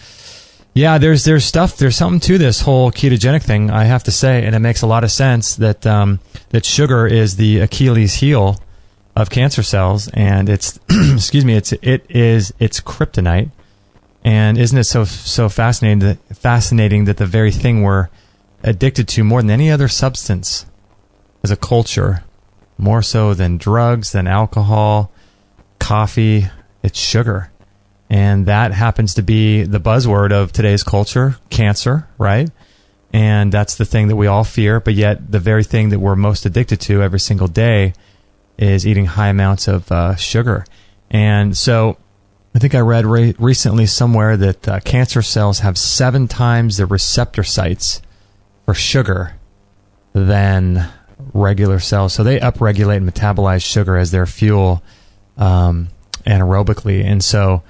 yeah, there's something to this whole ketogenic thing, I have to say, and it makes a lot of sense that sugar is the Achilles heel of cancer cells, and it's it's kryptonite. And isn't it so fascinating that the very thing we're addicted to more than any other substance as a culture, more so than drugs, than alcohol, coffee, it's sugar. And that happens to be the buzzword of today's culture, cancer, right? And that's the thing that we all fear, but yet the very thing that we're most addicted to every single day is eating high amounts of sugar. And so I think I read recently somewhere that cancer cells have 7 times the receptor sites for sugar than regular cells. So they upregulate and metabolize sugar as their fuel anaerobically. And so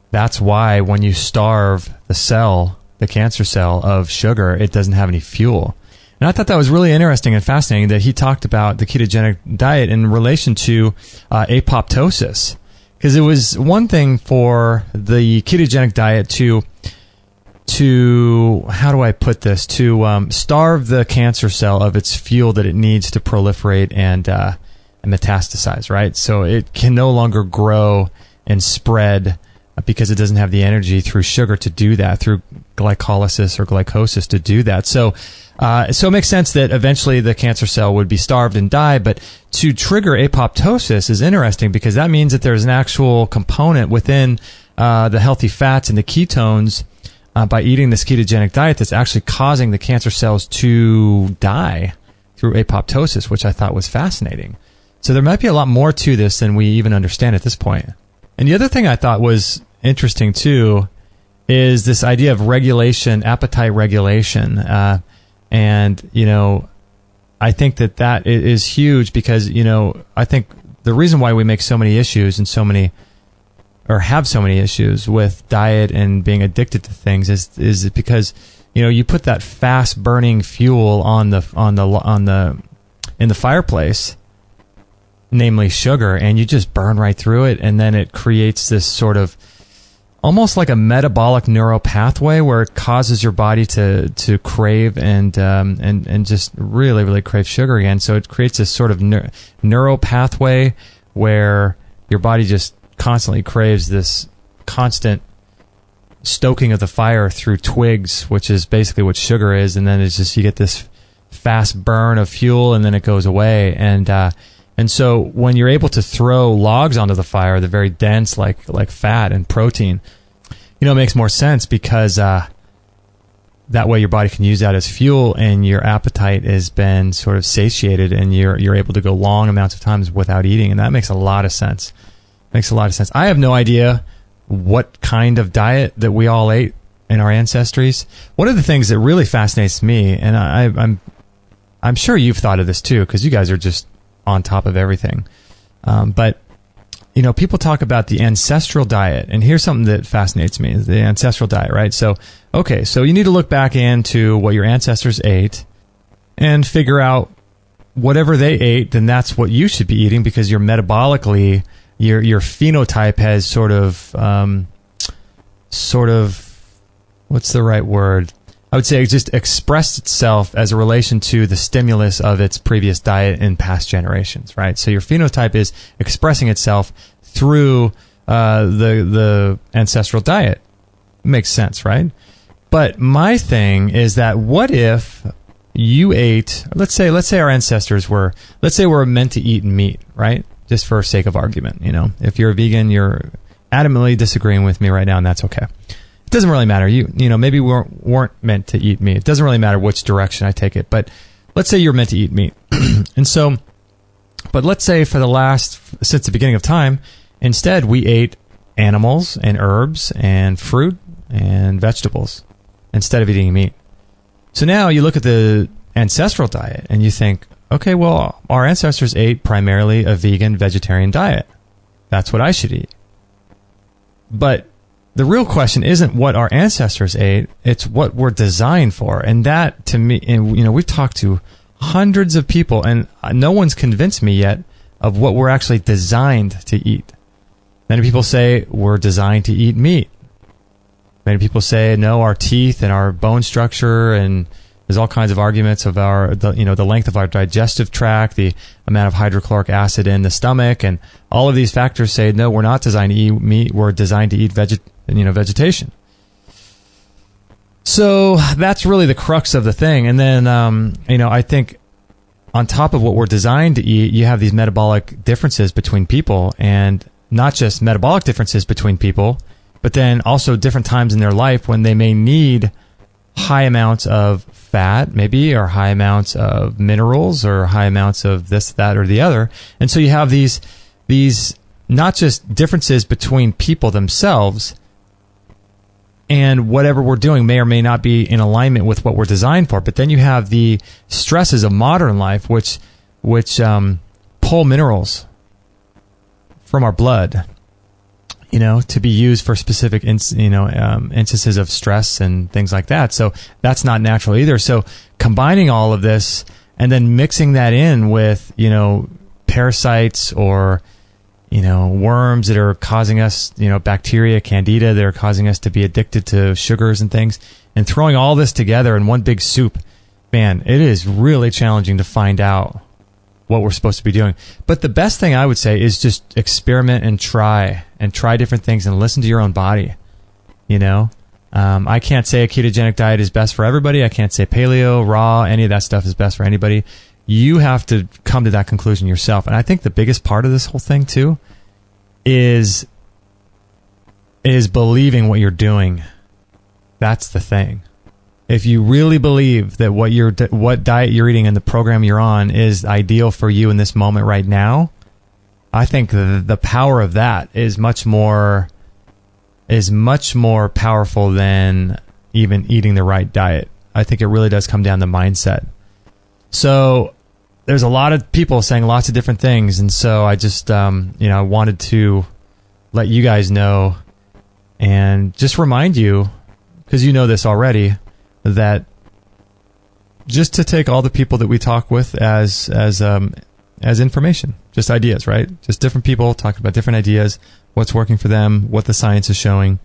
that's why when you starve the cancer cell of sugar, it doesn't have any fuel. And I thought that was really interesting and fascinating that he talked about the ketogenic diet in relation to apoptosis. Because it was one thing for the ketogenic diet to how do I put this, to starve the cancer cell of its fuel that it needs to proliferate and metastasize, right? So it can no longer grow and spread because it doesn't have the energy through sugar to do that, through glycolysis or glycosis to do that. So it makes sense that eventually the cancer cell would be starved and die, but to trigger apoptosis is interesting because that means that there's an actual component within the healthy fats and the ketones by eating this ketogenic diet that's actually causing the cancer cells to die through apoptosis, which I thought was fascinating. So there might be a lot more to this than we even understand at this point. And the other thing I thought was interesting too is this idea of regulation, appetite regulation. And, I think that is huge because, I think the reason why we make so many issues and have so many issues with diet and being addicted to things is because, you put that fast burning fuel in the fireplace, namely sugar, and you just burn right through it. And then it creates this sort of almost like a metabolic neural pathway where it causes your body to crave and just really, really crave sugar again. So it creates this sort of neural pathway where your body just constantly craves this constant stoking of the fire through twigs, which is basically what sugar is. And then it's just, you get this fast burn of fuel and then it goes away. And so when you're able to throw logs onto the fire, they're very dense, like fat and protein, it makes more sense because that way your body can use that as fuel and your appetite has been sort of satiated and you're able to go long amounts of times without eating. And that makes a lot of sense. I have no idea what kind of diet that we all ate our ancestries. One of the things that really fascinates me, and I'm sure you've thought of this too, because you guys are just on top of everything. But people talk about the ancestral diet, and here's something that fascinates me: is the ancestral diet, right? So, okay, so you need to look back into what your ancestors ate and figure out whatever they ate, then that's what you should be eating, because you're metabolically, your phenotype has sort of, what's the right word? I would say it just expressed itself as a relation to the stimulus of its previous diet in past generations, right? So your phenotype is expressing itself through the ancestral diet. Makes sense, right? But my thing is that what if you ate, let's say our ancestors were meant to eat meat, right? Just for sake of argument, if you're a vegan, you're adamantly disagreeing with me right now, and that's okay. It doesn't really matter. Maybe we weren't meant to eat meat. It doesn't really matter which direction I take it, but let's say you're meant to eat meat. And so, but let's say since the beginning of time, instead we ate animals and herbs and fruit and vegetables instead of eating meat. So now you look at the ancestral diet and you think, okay, well, our ancestors ate primarily a vegan, vegetarian diet. That's what I should eat. But the real question isn't what our ancestors ate, it's what we're designed for. And that, to me, and we've talked to hundreds of people, and no one's convinced me yet of what we're actually designed to eat. Many people say we're designed to eat meat. Many people say, no, our teeth and our bone structure, and there's all kinds of arguments of the length of our digestive tract, the amount of hydrochloric acid in the stomach, and all of these factors say, no, we're not designed to eat meat, we're designed to eat vegetation. So that's really the crux of the thing. And then, I think on top of what we're designed to eat, you have these metabolic differences between people, and not just metabolic differences between people, but then also different times in their life when they may need high amounts of fat, maybe, or high amounts of minerals, or high amounts of this, that, or the other. And so you have these not just differences between people themselves, and whatever we're doing may or may not be in alignment with what we're designed for. But then you have the stresses of modern life, which pull minerals from our blood, to be used for specific, instances of stress and things like that. So that's not natural either. So combining all of this and then mixing that in with, parasites or, worms that are causing us, bacteria, candida, that are causing us to be addicted to sugars and things, and throwing all this together in one big soup, man, it is really challenging to find out what we're supposed to be doing. But the best thing I would say is just experiment and try different things and listen to your own body. I can't say a ketogenic diet is best for everybody. I can't say paleo, raw, any of that stuff is best for anybody. You have to come to that conclusion yourself. And I think the biggest part of this whole thing too is believing what you're doing. That's the thing. If you really believe that what diet you're eating and the program you're on is ideal for you in this moment right now, I think the power of that is much more powerful than even eating the right diet. I think it really does come down to mindset. So there's a lot of people saying lots of different things, and so I just I wanted to let you guys know and just remind you, because you know this already, that just to take all the people that we talk with as information, just ideas, right? Just different people talking about different ideas, what's working for them, what the science is showing,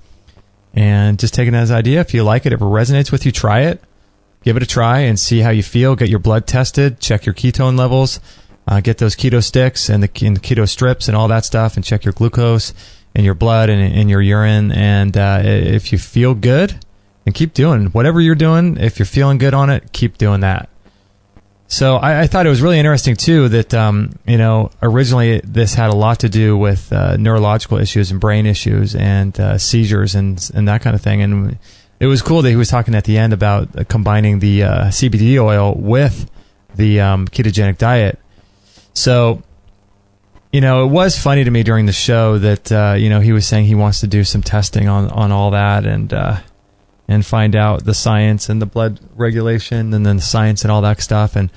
and just take it as an idea. If you like it, if it resonates with you, try it. Give it a try and see how you feel. Get your blood tested, check your ketone levels, get those keto sticks and the keto strips and all that stuff, and check your glucose in your blood and in your urine. And if you feel good, then keep doing whatever you're doing. If you're feeling good on it, keep doing that. So I thought it was really interesting too that originally this had a lot to do with neurological issues and brain issues and seizures and that kind of thing. And it was cool that he was talking at the end about combining the CBD oil with the ketogenic diet. So, it was funny to me during the show that, he was saying he wants to do some testing on all that. And and find out the science and the blood regulation and then the science and all that stuff. And,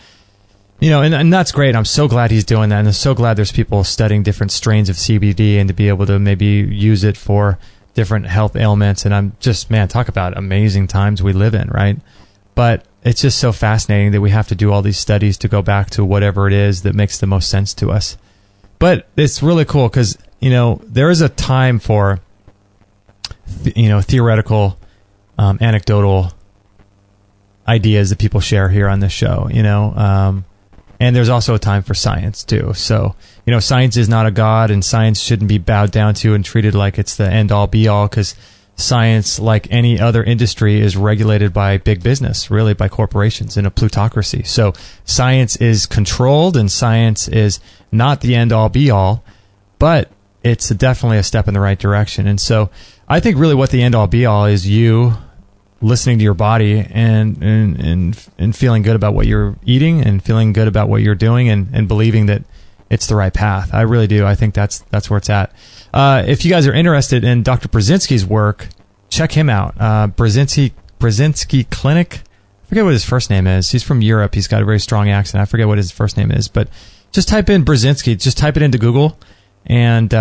you know, and that's great. I'm so glad he's doing that. And I'm so glad there's people studying different strains of CBD and to be able to maybe use it for different health ailments. And I'm just, man, talk about amazing times we live in, right? But it's just so fascinating that we have to do all these studies to go back to whatever it is that makes the most sense to us. But it's really cool because, you know, there is a time for, you know, theoretical, anecdotal ideas that people share here on this show, you know, and there's also a time for science too. So, you know, science is not a god, and science shouldn't be bowed down to and treated like it's the end all be all, because science, like any other industry, is regulated by big business, really by corporations in a plutocracy. So science is controlled, and science is not the end all be all, but it's definitely a step in the right direction. And so I think really what the end all be all is you listening to your body and feeling good about what you're eating and feeling good about what you're doing and believing that it's the right path. I really do. I think that's where it's at. If you guys are interested in Dr. Brzezinski's work, check him out. Brzezinski Clinic. I forget what his first name is. He's from Europe. He's got a very strong accent. I forget what his first name is, but just type in Brzezinski. Just type it into Google, and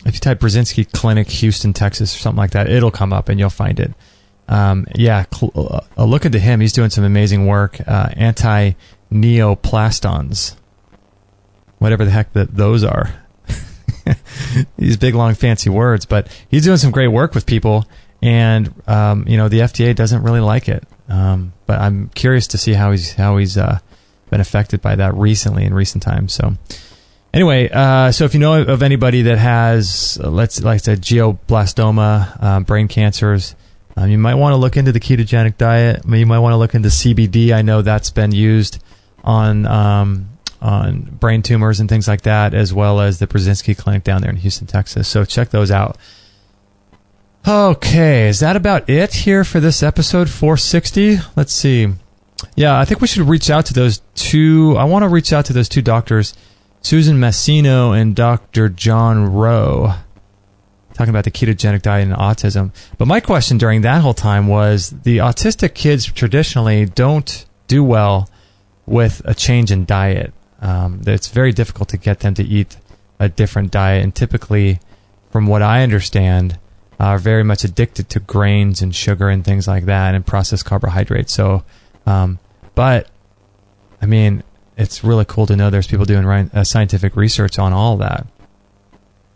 if you type Brzezinski Clinic, Houston, Texas, or something like that, it'll come up and you'll find it. Look into him. He's doing some amazing work. Anti-neoplastons. Whatever the heck those are. These big, long, fancy words. But he's doing some great work with people. And, you know, the FDA doesn't really like it. But I'm curious to see how he's been affected by that recently in recent times. So anyway, so if you know of anybody that has, like I said, glioblastoma, brain cancers, you might want to look into the ketogenic diet. You might want to look into CBD. I know that's been used on brain tumors and things like that, as well as the Brzezinski Clinic down there in Houston, Texas. So check those out. Okay, is that about it here for this episode 460? Let's see. Yeah, I think we should reach out to those two. I want to reach out to those two doctors, Susan Messino and Dr. John Rowe, talking about the ketogenic diet and autism. But my question during that whole time was, the autistic kids traditionally don't do well with a change in diet. It's very difficult to get them to eat a different diet, and typically, from what I understand, are very much addicted to grains and sugar and things like that, and processed carbohydrates. So, but I mean, it's really cool to know there's people doing scientific research on all that.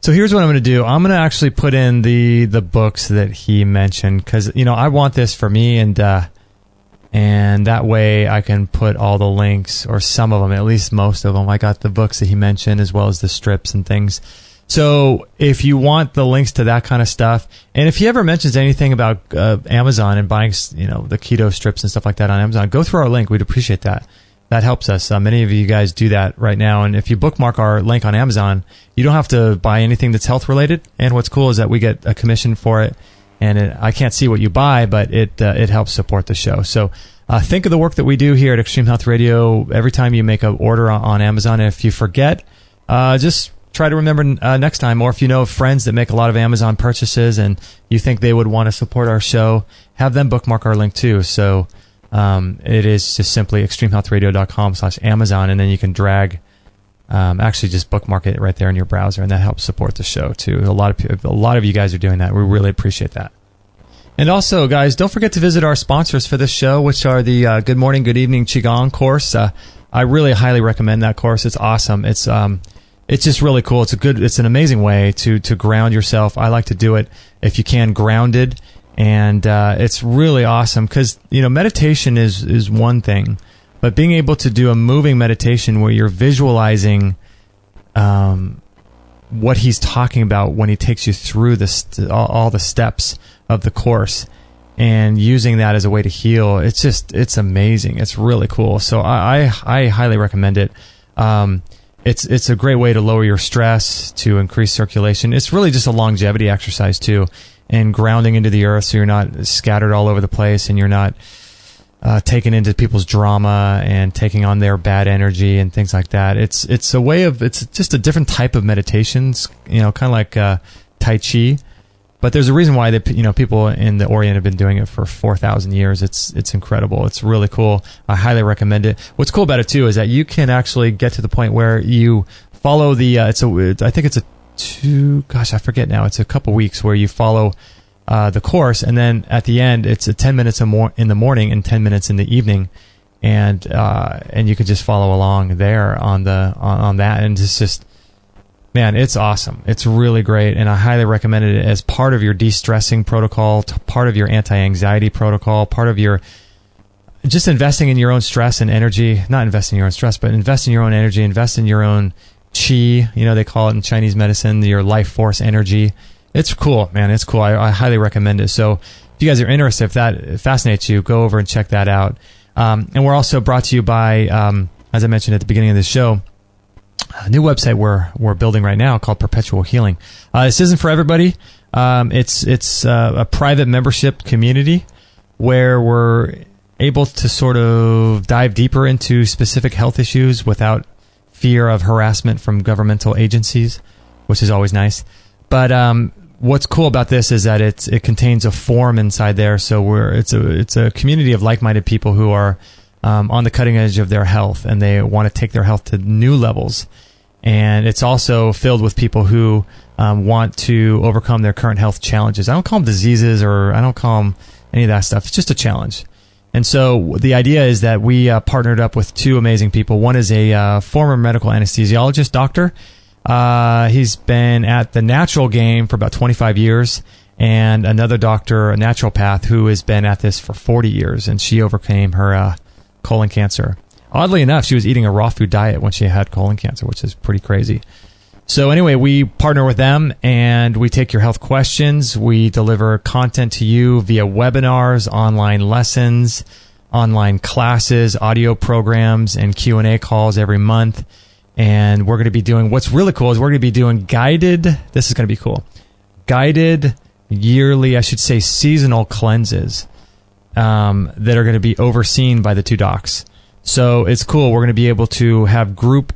So here's what I'm going to do. I'm going to actually put in the books that he mentioned, because, you know, I want this for me, and that way I can put all the links, or some of them, at least most of them. I got the books that he mentioned, as well as the strips and things. So if you want the links to that kind of stuff, and if he ever mentions anything about Amazon and buying, you know, the keto strips and stuff like that on Amazon, go through our link. We'd appreciate that. That helps us. Many of you guys do that right now. And if you bookmark our link on Amazon, you don't have to buy anything that's health related. And what's cool is that we get a commission for it. And I can't see what you buy, but it helps support the show. So think of the work that we do here at Extreme Health Radio every time you make an order on Amazon. And if you forget, just try to remember next time. Or if you know of friends that make a lot of Amazon purchases and you think they would want to support our show, have them bookmark our link too. So it is just simply extremehealthradio.com/Amazon, and then you can drag, actually just bookmark it right there in your browser, and that helps support the show too. A lot of you guys are doing that. We really appreciate that. And also, guys, don't forget to visit our sponsors for this show, which are the Good Morning, Good Evening Qigong course. I really highly recommend that course. It's awesome. It's just really cool. It's an amazing way to ground yourself. I like to do it, if you can, grounded. And it's really awesome because, you know, meditation is one thing, but being able to do a moving meditation where you're visualizing what he's talking about when he takes you through all the steps of the course, and using that as a way to heal, it's amazing. It's really cool. So I highly recommend it. It's a great way to lower your stress, to increase circulation. It's really just a longevity exercise too. And grounding into the earth, so you're not scattered all over the place, and you're not taken into people's drama and taking on their bad energy and things like that. It's just a different type of meditations, you know, kind of like Tai Chi, But there's a reason why people in the Orient have been doing it for 4,000 years. It's incredible. It's really cool. I highly recommend it. What's cool about it too is that you can actually get to the point where you follow the. I think it's I forget now. It's a couple weeks where you follow the course, and then at the end, it's 10 minutes in the morning and 10 minutes in the evening, and you can just follow along there on that, and it's just. Man, it's awesome. It's really great, and I highly recommend it as part of your de-stressing protocol, part of your anti-anxiety protocol, part of your just investing in your own stress and energy. Not investing in your own stress, but invest in your own energy, invest in your own chi. They call it in Chinese medicine, your life force energy. It's cool, man. It's cool. I highly recommend it. So if you guys are interested, if that fascinates you, go over and check that out. And we're also brought to you by, as I mentioned at the beginning of the show, a new website we're building right now called Perpetual Healing. This isn't for everybody. It's a private membership community where we're able to sort of dive deeper into specific health issues without fear of harassment from governmental agencies, which is always nice. But what's cool about this is that it contains a forum inside there. So it's a community of like-minded people who are on the cutting edge of their health, and they want to take their health to new levels. And it's also filled with people who want to overcome their current health challenges. I don't call them diseases, or I don't call them any of that stuff. It's just a challenge. And so the idea is that we partnered up with two amazing people. One is a former medical anesthesiologist doctor. He's been at the natural game for about 25 years. And another doctor, a naturopath, who has been at this for 40 years. And she overcame her colon cancer. Oddly enough, she was eating a raw food diet when she had colon cancer, which is pretty crazy. So anyway, we partner with them, and we take your health questions. We deliver content to you via webinars, online lessons, online classes, audio programs, and Q&A calls every month. And we're going to be doing, what's really cool is we're going to be doing guided, this is going to be cool, guided yearly, I should say seasonal cleanses that are going to be overseen by the two docs. So it's cool. We're going to be able to have group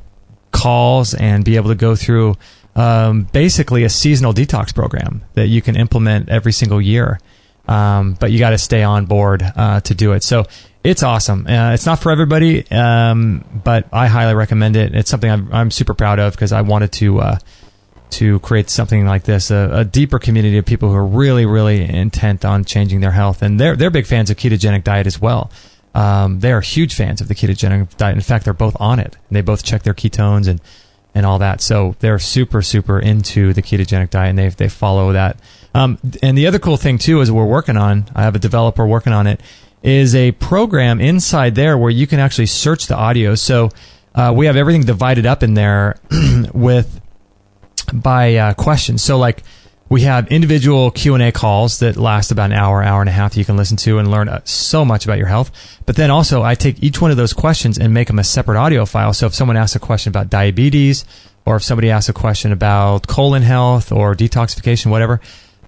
calls and be able to go through basically a seasonal detox program that you can implement every single year. But you got to stay on board to do it. So it's awesome. It's not for everybody, but I highly recommend it. It's something I'm super proud of because I wanted to create something like this, a deeper community of people who are really, really intent on changing their health. And they're big fans of ketogenic diet as well. They are huge fans of the ketogenic diet. In fact, they're both on it. They both check their ketones and all that. So they're super, super into the ketogenic diet, and they follow that. And the other cool thing too is we're working on, I have a developer working on it, is a program inside there where you can actually search the audio. So we have everything divided up in there by questions. So like, we have individual Q&A calls that last about an hour and a half that you can listen to and learn so much about your health. But then also I take each one of those questions and make them a separate audio file. So if someone asks a question about diabetes, or if somebody asks a question about colon health or detoxification, whatever,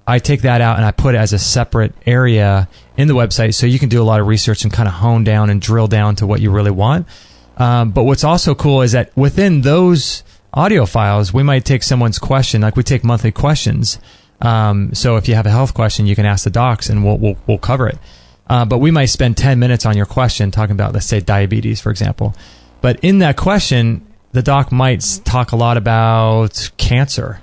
I take that out and I put it as a separate area in the website so you can do a lot of research and kind of hone down and drill down to what you really want. But what's also cool is that within those audio files, we might take someone's question, like we take monthly questions. So if you have a health question, you can ask the docs and we'll cover it. But we might spend 10 minutes on your question talking about, let's say, diabetes, for example. But in that question, the doc might talk a lot about cancer,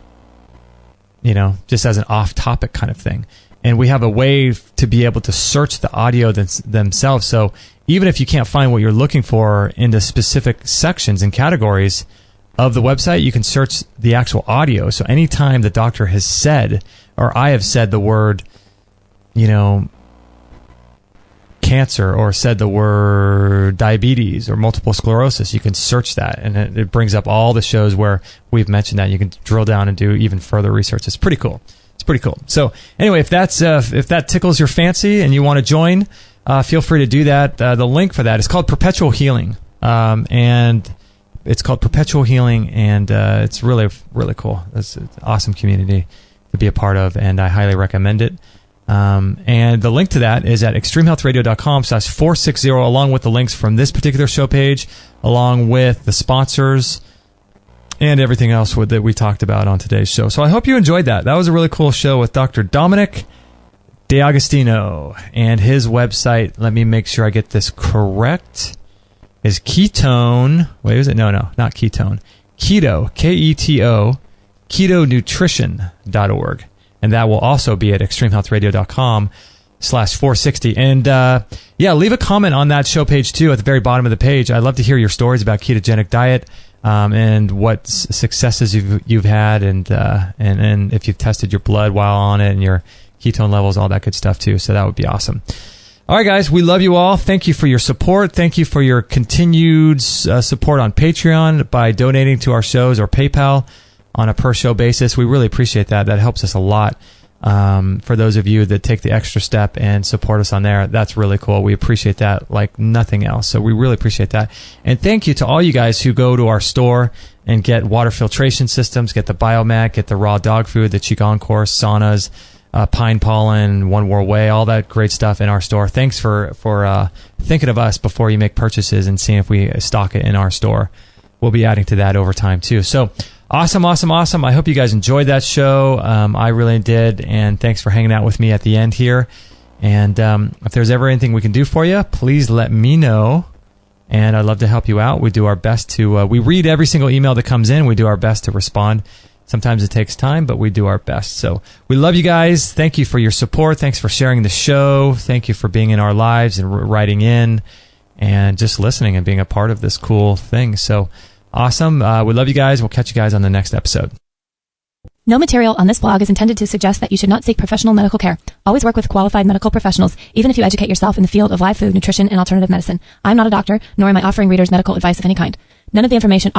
just as an off-topic kind of thing. And we have a way to be able to search the audio themselves. So even if you can't find what you're looking for in the specific sections and categories of the website, you can search the actual audio. So anytime the doctor has said, or I have said the word, cancer, or said the word diabetes or multiple sclerosis, you can search that, and it brings up all the shows where we've mentioned that. You can drill down and do even further research. It's pretty cool. So anyway, if that tickles your fancy and you want to join, feel free to do that. The link for that is called Perpetual Healing, and it's called Perpetual Healing, and it's really, really cool. It's an awesome community to be a part of, and I highly recommend it. And the link to that is at extremehealthradio.com/460, along with the links from this particular show page, along with the sponsors and everything else that we talked about on today's show. So I hope you enjoyed that. That was a really cool show with Dr. Dominic D'Agostino, and his website, let me make sure I get this correct, is Ketone. Wait, is it? No, not Ketone. Keto, Keto, ketonutrition.org. And that will also be at extremehealthradio.com/460. And leave a comment on that show page too at the very bottom of the page. I'd love to hear your stories about ketogenic diet and what successes you've had, and if you've tested your blood while on it and your ketone levels, all that good stuff too. So that would be awesome. All right, guys, we love you all. Thank you for your support. Thank you for your continued support on Patreon by donating to our shows, or PayPal on a per-show basis. We really appreciate that. That helps us a lot. For those of you that take the extra step and support us on there, that's really cool. We appreciate that like nothing else. So we really appreciate that. And thank you to all you guys who go to our store and get water filtration systems, get the Biomac, get the raw dog food, the Qigong course, saunas, pine pollen, One World Way, all that great stuff in our store. Thanks for thinking of us before you make purchases and seeing if we stock it in our store. We'll be adding to that over time too. So awesome. I hope you guys enjoyed that show. I really did, and thanks for hanging out with me at the end here. And if there's ever anything we can do for you, please let me know, and I'd love to help you out. We do our best to we read every single email that comes in. We do our best to respond. Sometimes it takes time, but we do our best. So we love you guys. Thank you for your support. Thanks for sharing the show. Thank you for being in our lives and writing in and just listening and being a part of this cool thing. So awesome. We love you guys. We'll catch you guys on the next episode. No material on this blog is intended to suggest that you should not seek professional medical care. Always work with qualified medical professionals, even if you educate yourself in the field of live food, nutrition, and alternative medicine. I'm not a doctor, nor am I offering readers medical advice of any kind. None of the information